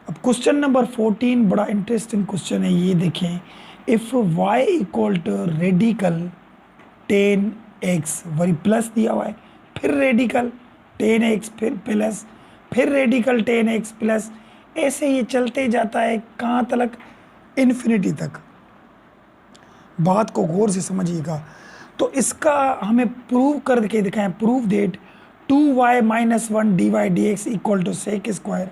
अब क्वेश्चन नंबर 14 बड़ा इंटरेस्टिंग क्वेश्चन है, ये देखें। If y equal to radical 10x, वही प्लस दिया हुआ है, फिर रेडिकल 10x, फिर रेडिकल 10x प्लस, ऐसे ये चलते जाता है कहाँ तक, इन्फिनिटी तक। बात को गौर से समझिएगा। तो इसका हमें प्रूव करके दिखाएं, prove that 2y minus 1 dy dx equal to sec square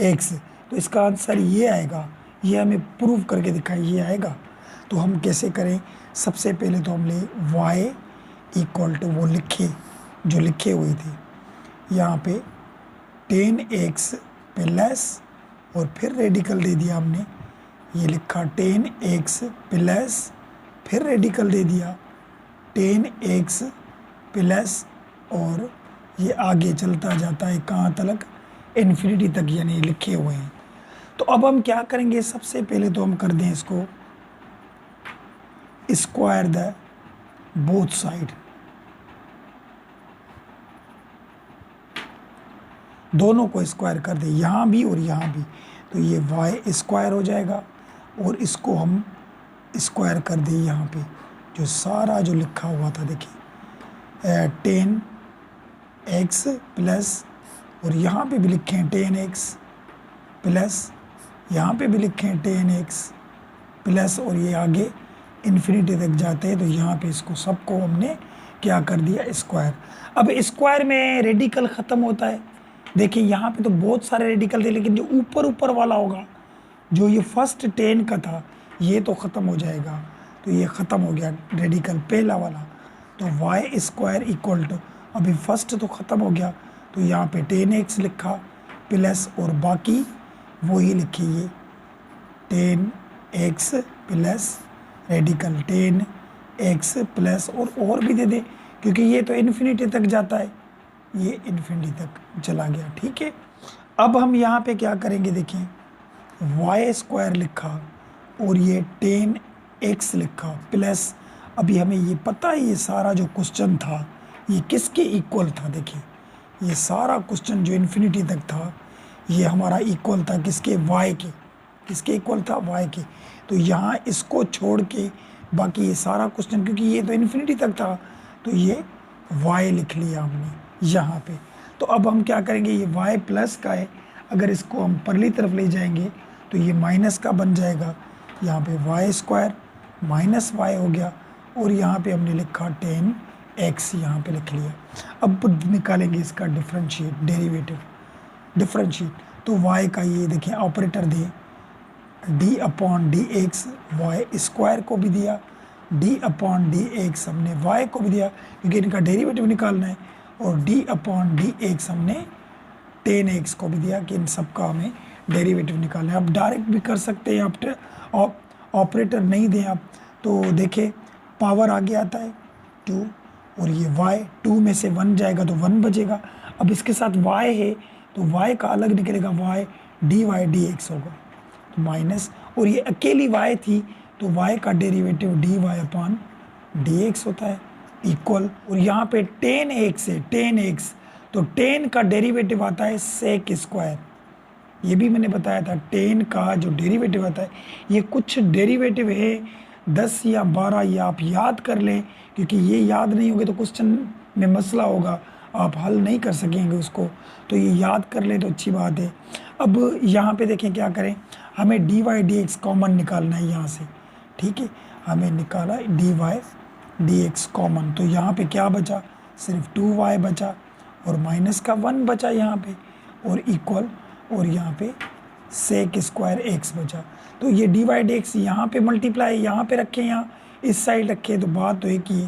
x, तो इसका आंसर ये आएगा, ये हमें प्रूव करके दिखाएं, ये आएगा। तो हम कैसे करें, सबसे पहले तो हम ले y इक्वल टू वो लिखे जो लिखे हुए थे यहाँ पे 10x प्लस, और फिर रेडिकल दे दिया हमने, ये लिखा 10x प्लस, फिर रेडिकल दे दिया 10x प्लस, और ये आगे चलता जाता है कहाँ तक, इन्फिनिटी तक, यानी लिखे हुए हैं। तो अब हम क्या करेंगे, सबसे पहले तो हम कर दें इसको स्क्वायर द बोथ साइड, दोनों को स्क्वायर कर दें, यहाँ भी और यहाँ भी, तो ये y स्क्वायर हो जाएगा, और इसको हम स्क्वायर कर दें यहाँ पे, जो सारा जो लिखा हुआ था देखिए 10x प्लस, और यहाँ पे भी लिखे हैं 10x प्लस, यहाँ पे भी लिखे हैं 10x प्लस, और ये आगे इन्फिनिटी तक जाते हैं, तो यहाँ पे इसको सबको हमने क्या कर दिया, स्क्वायर। अब स्क्वायर में रेडिकल ख़त्म होता है, देखिए यहाँ पे तो बहुत सारे रेडिकल थे, लेकिन जो ऊपर वाला होगा, जो ये फर्स्ट 10 का था, ये तो ख़त्म हो जाएगा, तो ये ख़त्म हो गया रेडिकल पहला वाला, तो y स्क्वायर इक्वल टू, अभी फर्स्ट तो ख़त्म हो गया, तो यहाँ पे 10x लिखा प्लस, और बाकी वही लिखिए 10x plus radical 10x plus, और भी दे दे, क्योंकि ये तो इन्फिनिटी तक जाता है, ये इन्फिनिटी तक चला गया, ठीक है। अब हम यहाँ पे क्या करेंगे, देखें y स्क्वायर लिखा और ये 10x लिखा प्लस, अभी हमें ये पता है ये सारा जो क्वेश्चन था ये किसके इक्वल था, देखिए ये सारा क्वेश्चन जो इन्फिनिटी तक था ये हमारा इक्वल था किसके, y के, किसके इक्वल था, y के। तो यहाँ इसको छोड़ के बाकी ये सारा क्वेश्चन, क्योंकि ये तो इन्फिनिटी तक था, तो ये y लिख लिया हमने यहाँ पे। तो अब हम क्या करेंगे, ये y प्लस का है, अगर इसको हम परली तरफ ले जाएंगे तो ये माइनस का बन जाएगा, यहाँ पे y स्क्वायर माइनस y हो गया, और यहाँ पे हमने लिखा 10x यहाँ पे लिख लिया। अब निकालेंगे इसका डिफरेंशिएट, डेरिवेटिव डिफरेंशिएट, तो y का ये देखिए ऑपरेटर दे d upon D x, Y square को भी दिया, d अपॉन डी एक्स हमने y को भी दिया, क्योंकि इनका डेरिवेटिव निकालना है, और d अपॉन डी एक्स हमने 10x को भी दिया कि इन सब का हमें डेरिवेटिव निकालना है। आप डायरेक्ट भी कर सकते हैं, आप ऑपरेटर नहीं दें आप तो देखें पावर आगे आता है 2, और ये y 2 में से 1 जाएगा तो 1 बचेगा। अब इसके साथ y है तो y का अलग निकलेगा, y dy dx होगा तो माइनस, और ये अकेली y थी तो y का डेरिवेटिव dy अपॉन dx होता है इक्वल, और यहाँ पे 10x है 10x, तो 10 का डेरिवेटिव आता है सेक स्क्वायर, ये भी मैंने बताया था 10 का जो डेरिवेटिव आता है, ये कुछ डेरिवेटिव है 10 या 12 ये आप याद कर लें, क्योंकि ये याद नहीं होगे तो क्वेश्चन में मसला होगा, आप हल नहीं कर सकेंगे उसको, तो ये याद कर लें तो अच्छी बात है। अब यहाँ पे देखें क्या करें, हमें dy/dx कॉमन निकालना है यहाँ से, ठीक है, हमें निकाला dy/dx कॉमन, तो यहाँ पे क्या बचा, सिर्फ 2y बचा और माइनस का 1 बचा यहाँ पे और इक्वल, और यहाँ पे सेक स्क्वायर x बचा। तो ये dy/dx यहाँ पे मल्टीप्लाई यहाँ पे रखें, यहाँ इस साइड रखें, तो बात तो एक ही है,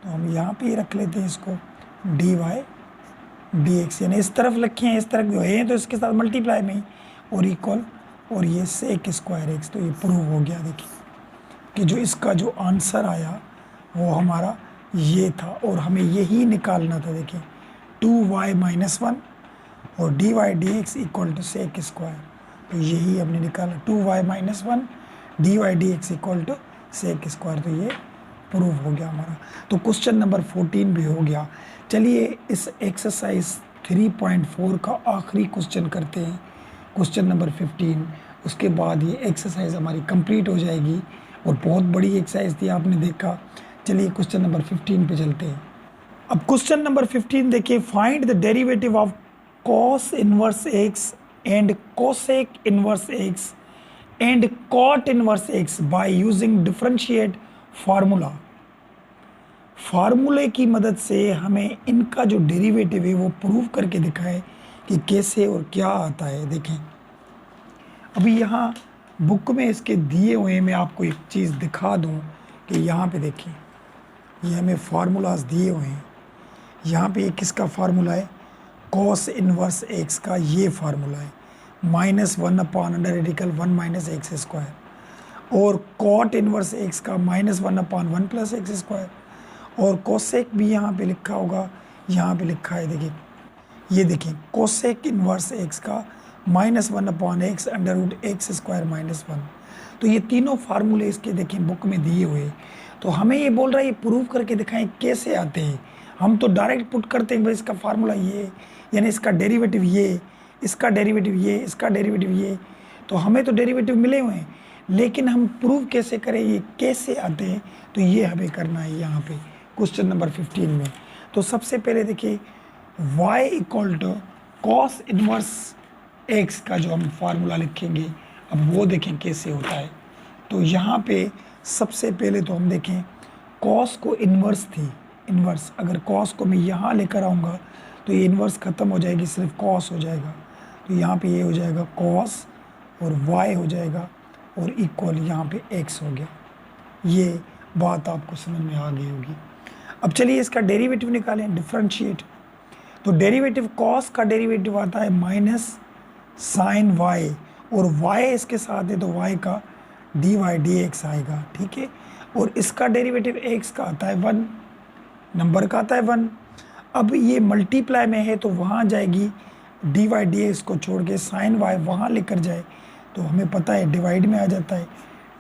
तो हम यहाँ पे रख लेते हैं इसको dy/dx, यानी इस तरफ रखें, इस तरफ है तो इसके साथ मल्टीप्लाई में ही और इक्वल, और ये सेक स्क्वायर x। तो ये प्रूव हो गया। देखिए कि जो इसका जो आंसर आया वो हमारा ये था और हमें यही निकालना था। देखिए 2y - 1 और dy/dx equal to sec square, तो यही हमने निकाला, 2y - 1 dy/dx equal to sec square, तो ये प्रूव हो गया हमारा। तो क्वेश्चन नंबर 14 भी हो गया। चलिए इस एक्सरसाइज 3.4 का आखिरी क्वेश्चन करते हैं, क्वेश्चन नंबर 15। उसके बाद ये एक्सरसाइज हमारी कंप्लीट हो जाएगी और बहुत बड़ी एक्सरसाइज थी, आपने देखा। चलिए क्वेश्चन नंबर 15 पे चलते हैं। अब क्वेश्चन नंबर 15 देखिए, find the derivative of cos inverse x and cosec inverse x and cot inverse x by using differentiate formula. फार्मूले की मदद से हमें इनका जो डेरिवेटिव है वो प्रूव करके दिखाएं कि कैसे और क्या आता है। देखें अभी यहाँ बुक में इसके दिए हुए, मैं आपको एक चीज़ दिखा दूँ कि यहाँ पे देखिए ये हमें फार्मूलाज दिए हुए हैं। यहाँ पे किसका फार्मूला है, cos इनवर्स x का ये फार्मूला है, -1/√1 - x², और cot इनवर्स x का -1/1 + x², और कोसेक भी यहाँ पे लिखा होगा, यहाँ पे लिखा है। देखिए ये देखिए कोसेक इनवर्स x का -1/x √x² - 1। तो ये तीनों फार्मूले इसके देखें बुक में दिए हुए। तो हमें ये बोल रहा है ये प्रूव करके दिखाएं कैसे आते हैं। हम तो डायरेक्ट पुट करते हैं भाई इसका फार्मूला ये, यानी इसका डेरिवेटिव ये, इसका डेरिवेटिव ये, इसका डेरिवेटिव ये, तो हमें तो डेरिवेटिव मिले हुए हैं, लेकिन हम प्रूव कैसे करें, ये कैसे आते हैं, तो ये हमें करना है यहाँ पे क्वेश्चन नंबर 15 में। तो सबसे पहले देखिए y = cos इनवर्स x का जो हम फार्मूला लिखेंगे, अब वो देखें कैसे होता है। तो यहाँ पे सबसे पहले तो हम देखें cos को इन्वर्स थी, इन्वर्स अगर cos को मैं यहाँ लेकर आऊँगा तो ये इन्वर्स ख़त्म हो जाएगी, सिर्फ cos हो जाएगा। तो यहाँ पे ये हो जाएगा cos और y हो जाएगा और इक्वल यहाँ पे x हो गया। ये बात आपको समझ में आ गई होगी। अब चलिए इसका डेरिवेटिव निकालें, डिफरेंशिएट। तो डेरिवेटिव cos का डेरिवेटिव आता है -sin y, और y इसके साथ है तो y का dy/dx आएगा, ठीक है। और इसका डेरिवेटिव x का आता है 1, नंबर का आता है 1। अब ये मल्टीप्लाई में है तो वहाँ जाएगी dy/dx को छोड़ के sin y वहाँ लेकर जाए तो हमें पता है डिवाइड में आ जाता है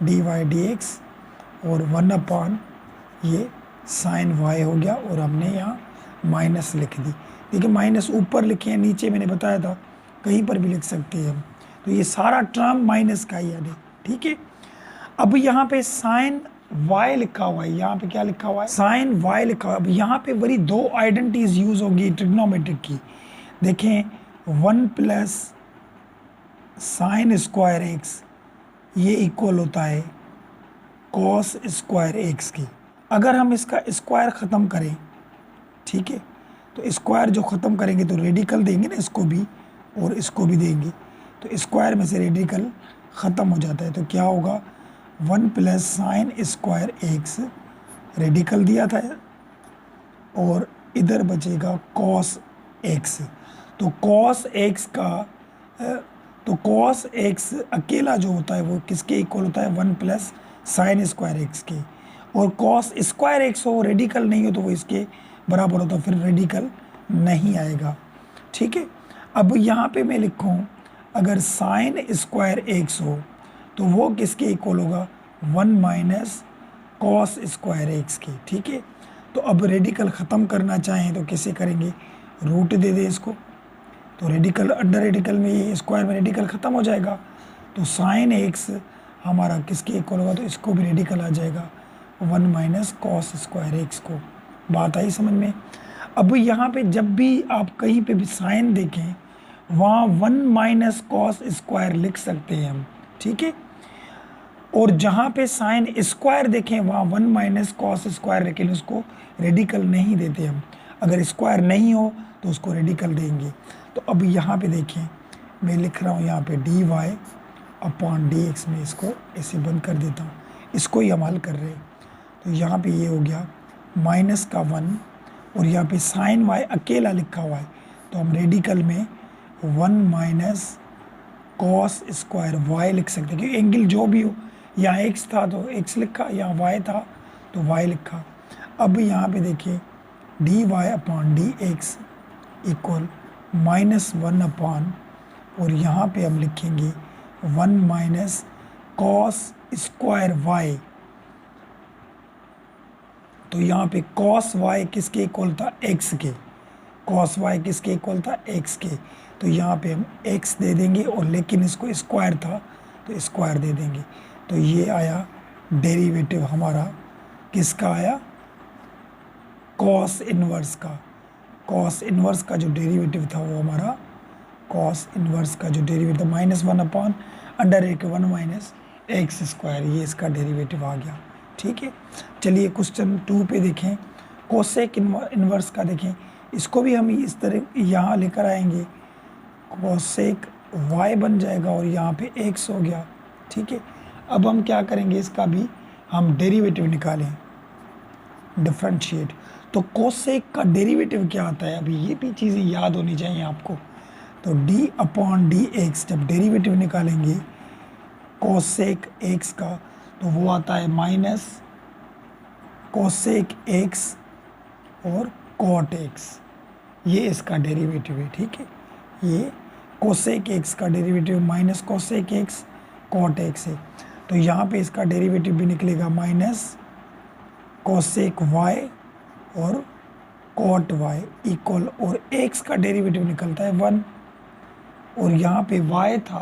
dy/dx, और 1/ ये sin y हो गया, और हमने यहाँ माइनस लिख दी। देखिए माइनस ऊपर लिखे हैं, नीचे मैंने बताया था कहीं पर भी लिख सकते हैं हम। तो ये सारा टर्म माइनस का ही है, ठीक है। अब यहाँ पे sin y लिखा हुआ है, यहाँ पे क्या लिखा हुआ है, sin y लिखा हुआ है। अब यहाँ पे बड़ी दो आइडेंटिटीज यूज होगी ट्रिग्नोमेट्रिक की। देखें 1 + sin स्क्वायर x ये इक्वल होता है cos स्क्वायर x की। अगर हम इसका स्क्वायर ख़त्म करें, ठीक है, तो स्क्वायर जो ख़त्म करेंगे तो रेडिकल देंगे ना, इसको भी और इसको भी देंगे, तो स्क्वायर में से रेडिकल ख़त्म हो जाता है। तो क्या होगा, 1 + sin स्क्वायर x रेडिकल दिया था और इधर बचेगा cos x। तो cos x अकेला जो होता है वो किसके इक्वल होता है, 1 + sin स्क्वायर x के, और cos स्क्वायर x हो रेडिकल नहीं हो तो वो इसके बराबर होता है, फिर रेडिकल नहीं आएगा, ठीक है। अब यहाँ पे मैं लिखूँ अगर sin स्क्वायर x हो तो वो किसके इक्वल होगा, 1 - cos स्क्वायर x के, ठीक है। तो अब रेडिकल ख़त्म करना चाहें तो कैसे करेंगे, रूट दे दें इसको, तो रेडिकल अंडर रेडिकल में ये स्क्वायर में रेडिकल ख़त्म हो जाएगा। तो sin x हमारा किसके इक्वल होगा, तो इसको भी रेडिकल आ जाएगा 1 माइनस कॉस स्क्वायर एक्स को। बात आई समझ में। अब यहाँ पे जब भी आप कहीं पे भी साइन देखें वहाँ 1 माइनस कॉस स्क्वायर लिख सकते हैं हम, ठीक है। और जहाँ पे साइन स्क्वायर देखें वहाँ 1 माइनस कॉस स्क्वायर, लेकिन उसको रेडिकल नहीं देते हम। अगर स्क्वायर नहीं हो तो उसको रेडिकल देंगे। तो अब यहाँ पे देखें, मैं लिख रहा हूँ यहाँ पे D Y upon D x में, इसको ऐसे बंद कर देता हूँ, इसको ही हम हल कर रहे हैं। तो यहाँ पे ये हो गया माइनस का 1, और यहाँ पे साइन वाई अकेला लिखा हुआ है, तो हम रेडिकल में 1 माइनस कॉस स्क्वायर वाई लिख सकते हैं, क्योंकि एंगल जो भी हो, यहाँ एक्स था तो एक्स लिखा, यहाँ वाई था तो वाई लिखा। अब यहाँ पे देखिए d Y upon D x equal -1 upon, और यहाँ पे हम लिखेंगे 1 माइनस कॉस स्क्वायर वाई। तो यहाँ पे कॉस वाई किसके इक्वल था, एक्स के। कॉस वाई किसके इक्वल था, एक्स के। तो यहाँ पे हम एक्स दे देंगे, और लेकिन इसको स्क्वायर था तो स्क्वायर दे देंगे। तो ये आया डेरिवेटिव हमारा, किसका आया, कॉस इन्वर्स का। कॉस इन्वर्स का जो डेरिवेटिव था वो हमारा, कॉस इन्वर्स का जो derivative -1 upon √1 minus x square, ये इसका डेरिवेटिव आ गया, ठीक है। चलिए क्वेश्चन 2 पे देखें, कोसेक इन्वर्स का देखें। इसको भी हम इस तरह यहाँ लेकर आएंगे, कोसेक वाई बन जाएगा और यहाँ पे एक्स हो गया, ठीक है। अब हम क्या करेंगे, इसका भी हम डेरिवेटिव निकालें, डिफरेंशिएट। तो कोसेक का डेरिवेटिव क्या आता है, अभी ये भी चीज़ें याद होनी चाहिए आपको। तो d अपॉन डी एक्स, जब डेरिवेटिव निकालेंगे कोसेक एक्स का, तो वो आता है माइनस कोसेक एक्स और कॉट एक्स, ये इसका डेरिवेटिव है, ठीक है। ये कोसेक एक्स का derivative minus cosec x cot x है। तो यहाँ पे इसका डेरिवेटिव भी निकलेगा माइनस कोसेक वाई और कॉट वाई इक्वल, और एक्स का डेरिवेटिव निकलता है 1, और यहाँ पे y था,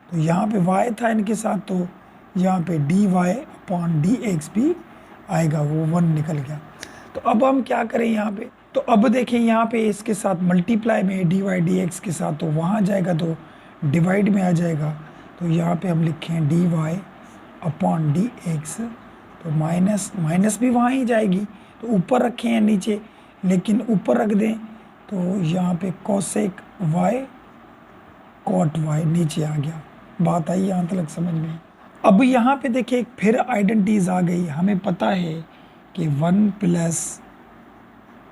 तो यहाँ पे y था इनके साथ, तो यहाँ पे D Y upon D x भी आएगा, वो 1 निकल गया। तो अब हम क्या करें यहाँ पे, तो अब देखें यहाँ पे इसके साथ मल्टीप्लाई में डी वाई डी एक्स के साथ, तो वहाँ जाएगा तो डिवाइड में आ जाएगा। तो यहाँ पे हम लिखें d Y upon D x, तो माइनस भी वहाँ ही जाएगी, तो ऊपर रखें या नीचे, लेकिन ऊपर रख दें, तो यहाँ पे कोसेक वाई कॉट वाई नीचे आ गया। बात आई यहाँ तक समझ में। अब यहाँ पे देखिए फिर आइडेंटिटीज आ गई, हमें पता है कि 1 प्लस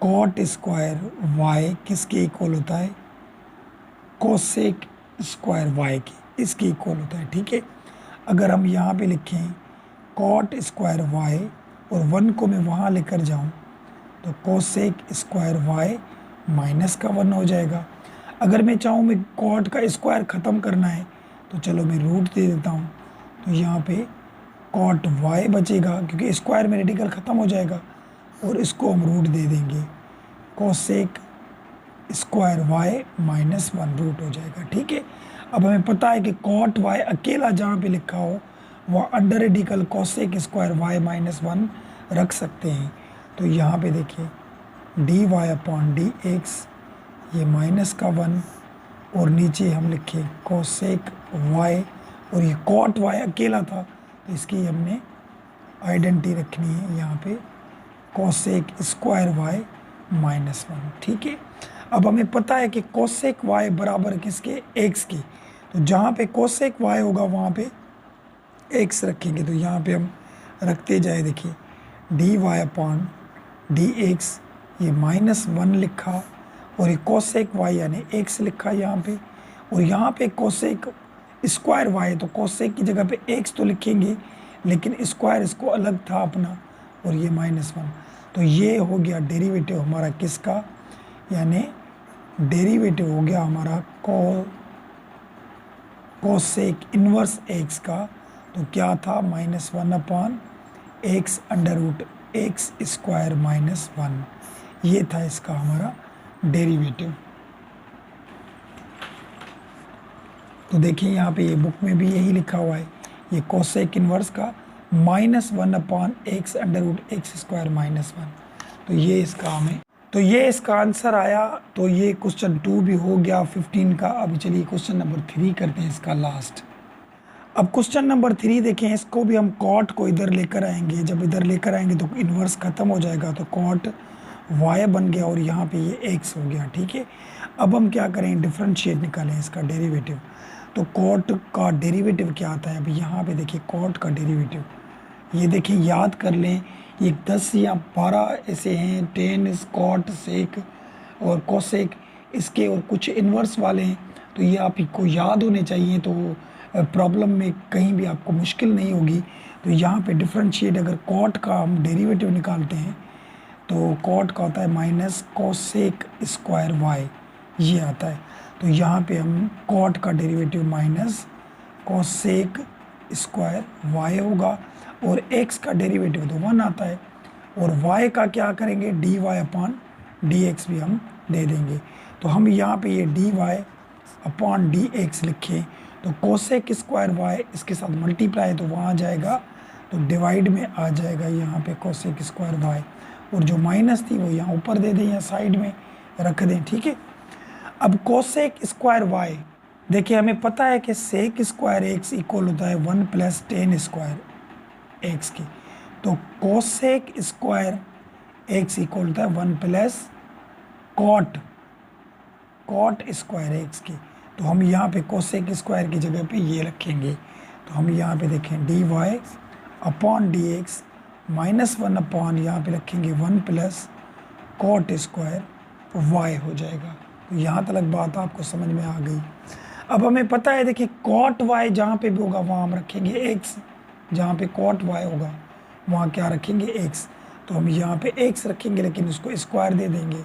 कॉट स्क्वायर वाई किसके इक्वल होता है, कोसेक स्क्वायर वाई के, इसके इक्वल होता है, ठीक है। अगर हम यहाँ पे लिखें कॉट स्क्वायर वाई और 1 को मैं वहाँ लेकर जाऊँ, तो कोसेक स्क्वायर वाई माइनस का 1 हो जाएगा। अगर मैं चाहूँ मैं कॉट का स्क्वायर ख़त्म करना है, तो चलो मैं रूट दे देता हूँ, तो यहाँ पे कॉट वाई बचेगा, क्योंकि स्क्वायर में रेडिकल ख़त्म हो जाएगा, और इसको हम रूट दे देंगे, कोसेक स्क्वायर वाई -1 रूट हो जाएगा, ठीक है। अब हमें पता है कि कॉट वाई अकेला जहाँ पे लिखा हो वह under radical cosec square y -1 रख सकते हैं। तो यहाँ पे देखिए d Y upon D x, ये -1, और नीचे हम लिखे कोसेक वाई, और ये कॉट वाई अकेला था तो इसकी हमने आइडेंटिटी रखनी है यहाँ पे कोसेक स्क्वायर वाई -1, ठीक है। अब हमें पता है कि कोसेक वाई बराबर किसके, एक्स की। तो जहाँ पे कोसेक वाई होगा वहाँ पे एक्स रखेंगे, तो यहाँ पे हम रखते जाए, देखिए d Y upon D x, ये -1 लिखा, और ये कोसेक वाई यानी एक्स लिखा यहाँ पे, और यहाँ पे कोसेक स्क्वायर वाई, तो कोसेक की जगह पे एक्स तो लिखेंगे, लेकिन स्क्वायर इसको अलग था अपना, और ये -1। तो ये हो गया डेरिवेटिव हमारा किसका, यानी डेरिवेटिव हो गया हमारा कोसेक इन्वर्स एक्स का। तो क्या था, -1 अपॉन एक्स √x स्क्वायर -1, ये था इसका हमारा डेरिवेटिव। तो देखिए यहाँ पे ये बुक में भी यही लिखा हुआ है ये कोसेक इनवर्स का -1/x√x² -1। तो ये इसका हमें, तो ये इसका आंसर आया। तो ये क्वेश्चन 2 भी हो गया 15 का। अभी चलिए क्वेश्चन नंबर 3 करते हैं इसका लास्ट। अब क्वेश्चन नंबर 3 देखें, इसको भी हम कॉट को इधर लेकर आएंगे। जब इधर लेकर आएंगे तो इन्वर्स खत्म हो जाएगा, तो कॉट y बन गया और यहाँ पे ये x हो गया। ठीक है, अब हम क्या करें, डिफरेंशिएट निकालें इसका डेरिवेटिव। तो कॉट का डेरिवेटिव क्या आता है, अभी यहाँ पे देखिए कॉट का डेरिवेटिव, ये देखिए याद कर लें, ये 10 या 12 ऐसे हैं, 10 इस कॉट सेक और कोसेक, इसके और कुछ इन्वर्स वाले हैं। तो ये आपको याद होने चाहिए, तो प्रॉब्लम में कहीं भी आपको मुश्किल नहीं होगी। तो यहाँ पे डिफरेंशिएट, अगर कॉट का हम डेरिवेटिव निकालते हैं तो कॉट का होता है माइनस कोसेक स्क्वायर वाई, ये आता है। तो यहाँ पे हम कॉट का derivative minus cosec square y होगा, और x का डेरिवेटिव तो 1 आता है, और y का क्या करेंगे, dy/dx भी हम दे देंगे। तो हम यहाँ पे ये dy/dx लिखें, तो कोसेक स्क्वायर वाई इसके साथ मल्टीप्लाई तो वहाँ जाएगा, तो डिवाइड में आ जाएगा यहाँ पे कोसेक स्क्वायर वाई, और जो माइनस थी वो यहाँ ऊपर दे दें या साइड में रख दें। ठीक है, अब कोसेक स्क्वायर वाई, देखिए हमें पता है कि सेक स्क्वायर एक्स इक्वल होता है 1 + tan स्क्वायर एक्स की। तो कोसेक स्क्वायर एक्स इक्वल होता है 1 + कॉट स्क्वायर एक्स की। तो हम यहाँ पे कोसेक स्क्वायर की जगह पे ये रखेंगे। तो हम यहाँ पे देखें dy/dx -1 यहाँ पे रखेंगे 1 + कॉट स्क्वायर वाई हो जाएगा। तो यहाँ तक बात आपको समझ में आ गई। अब हमें पता है, देखिए कॉट वाई जहाँ पे भी होगा वहाँ हम रखेंगे एक्स, जहाँ पे कॉट वाई होगा वहाँ क्या रखेंगे, एक्स। तो हम यहाँ पे एक्स रखेंगे, लेकिन उसको स्क्वायर दे देंगे।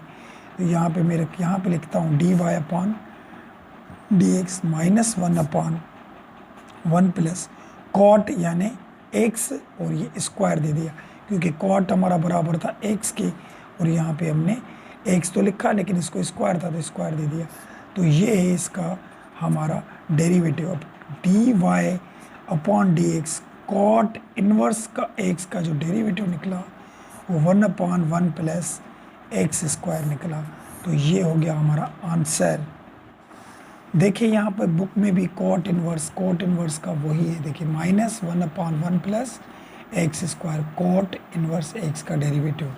तो यहाँ पे मैं यहाँ पे लिखता हूँ dy/dx -1/1 + कॉट यानी एक्स, और ये स्क्वायर दे दिया क्योंकि कॉट हमारा बराबर था एक्स के, और यहाँ पे हमने एक्स तो लिखा लेकिन इसको स्क्वायर था तो स्क्वायर दे दिया। तो ये है इसका हमारा डेरिवेटिव। अब dy/dx कॉट इनवर्स का एक्स का जो डेरिवेटिव निकला वो 1/1 + x² निकला। तो ये हो गया हमारा आंसर। देखिए यहाँ पर बुक में भी कॉट इनवर्स का वही है, देखिए -1/1 + x², कॉट इनवर्स x का डेरिवेटिव।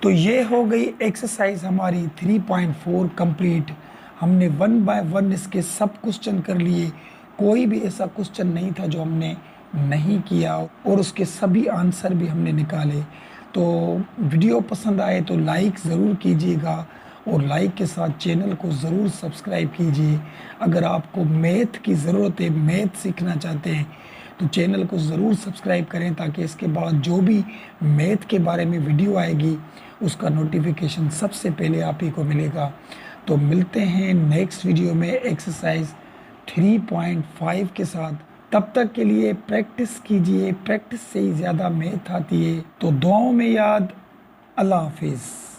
तो ये हो गई एक्सरसाइज हमारी 3.4 कंप्लीट। हमने 1 बाय 1 इसके सब क्वेश्चन कर लिए, कोई भी ऐसा क्वेश्चन नहीं था जो हमने नहीं किया, और उसके सभी आंसर भी हमने निकाले। तो वीडियो पसंद आए तो लाइक ज़रूर कीजिएगा, और लाइक के साथ चैनल को ज़रूर सब्सक्राइब कीजिए। अगर आपको मैथ की ज़रूरत है, मैथ सीखना चाहते हैं, तो चैनल को ज़रूर सब्सक्राइब करें, ताकि इसके बाद जो भी मैथ के बारे में वीडियो आएगी उसका नोटिफिकेशन सबसे पहले आप ही को मिलेगा। तो मिलते हैं नेक्स्ट वीडियो में एक्सरसाइज 3.5 के साथ। तब तक के लिए प्रैक्टिस कीजिए, प्रैक्टिस से ही ज़्यादा मैथ आती है। तो दुआओं में याद। अल्लाह हाफिज़।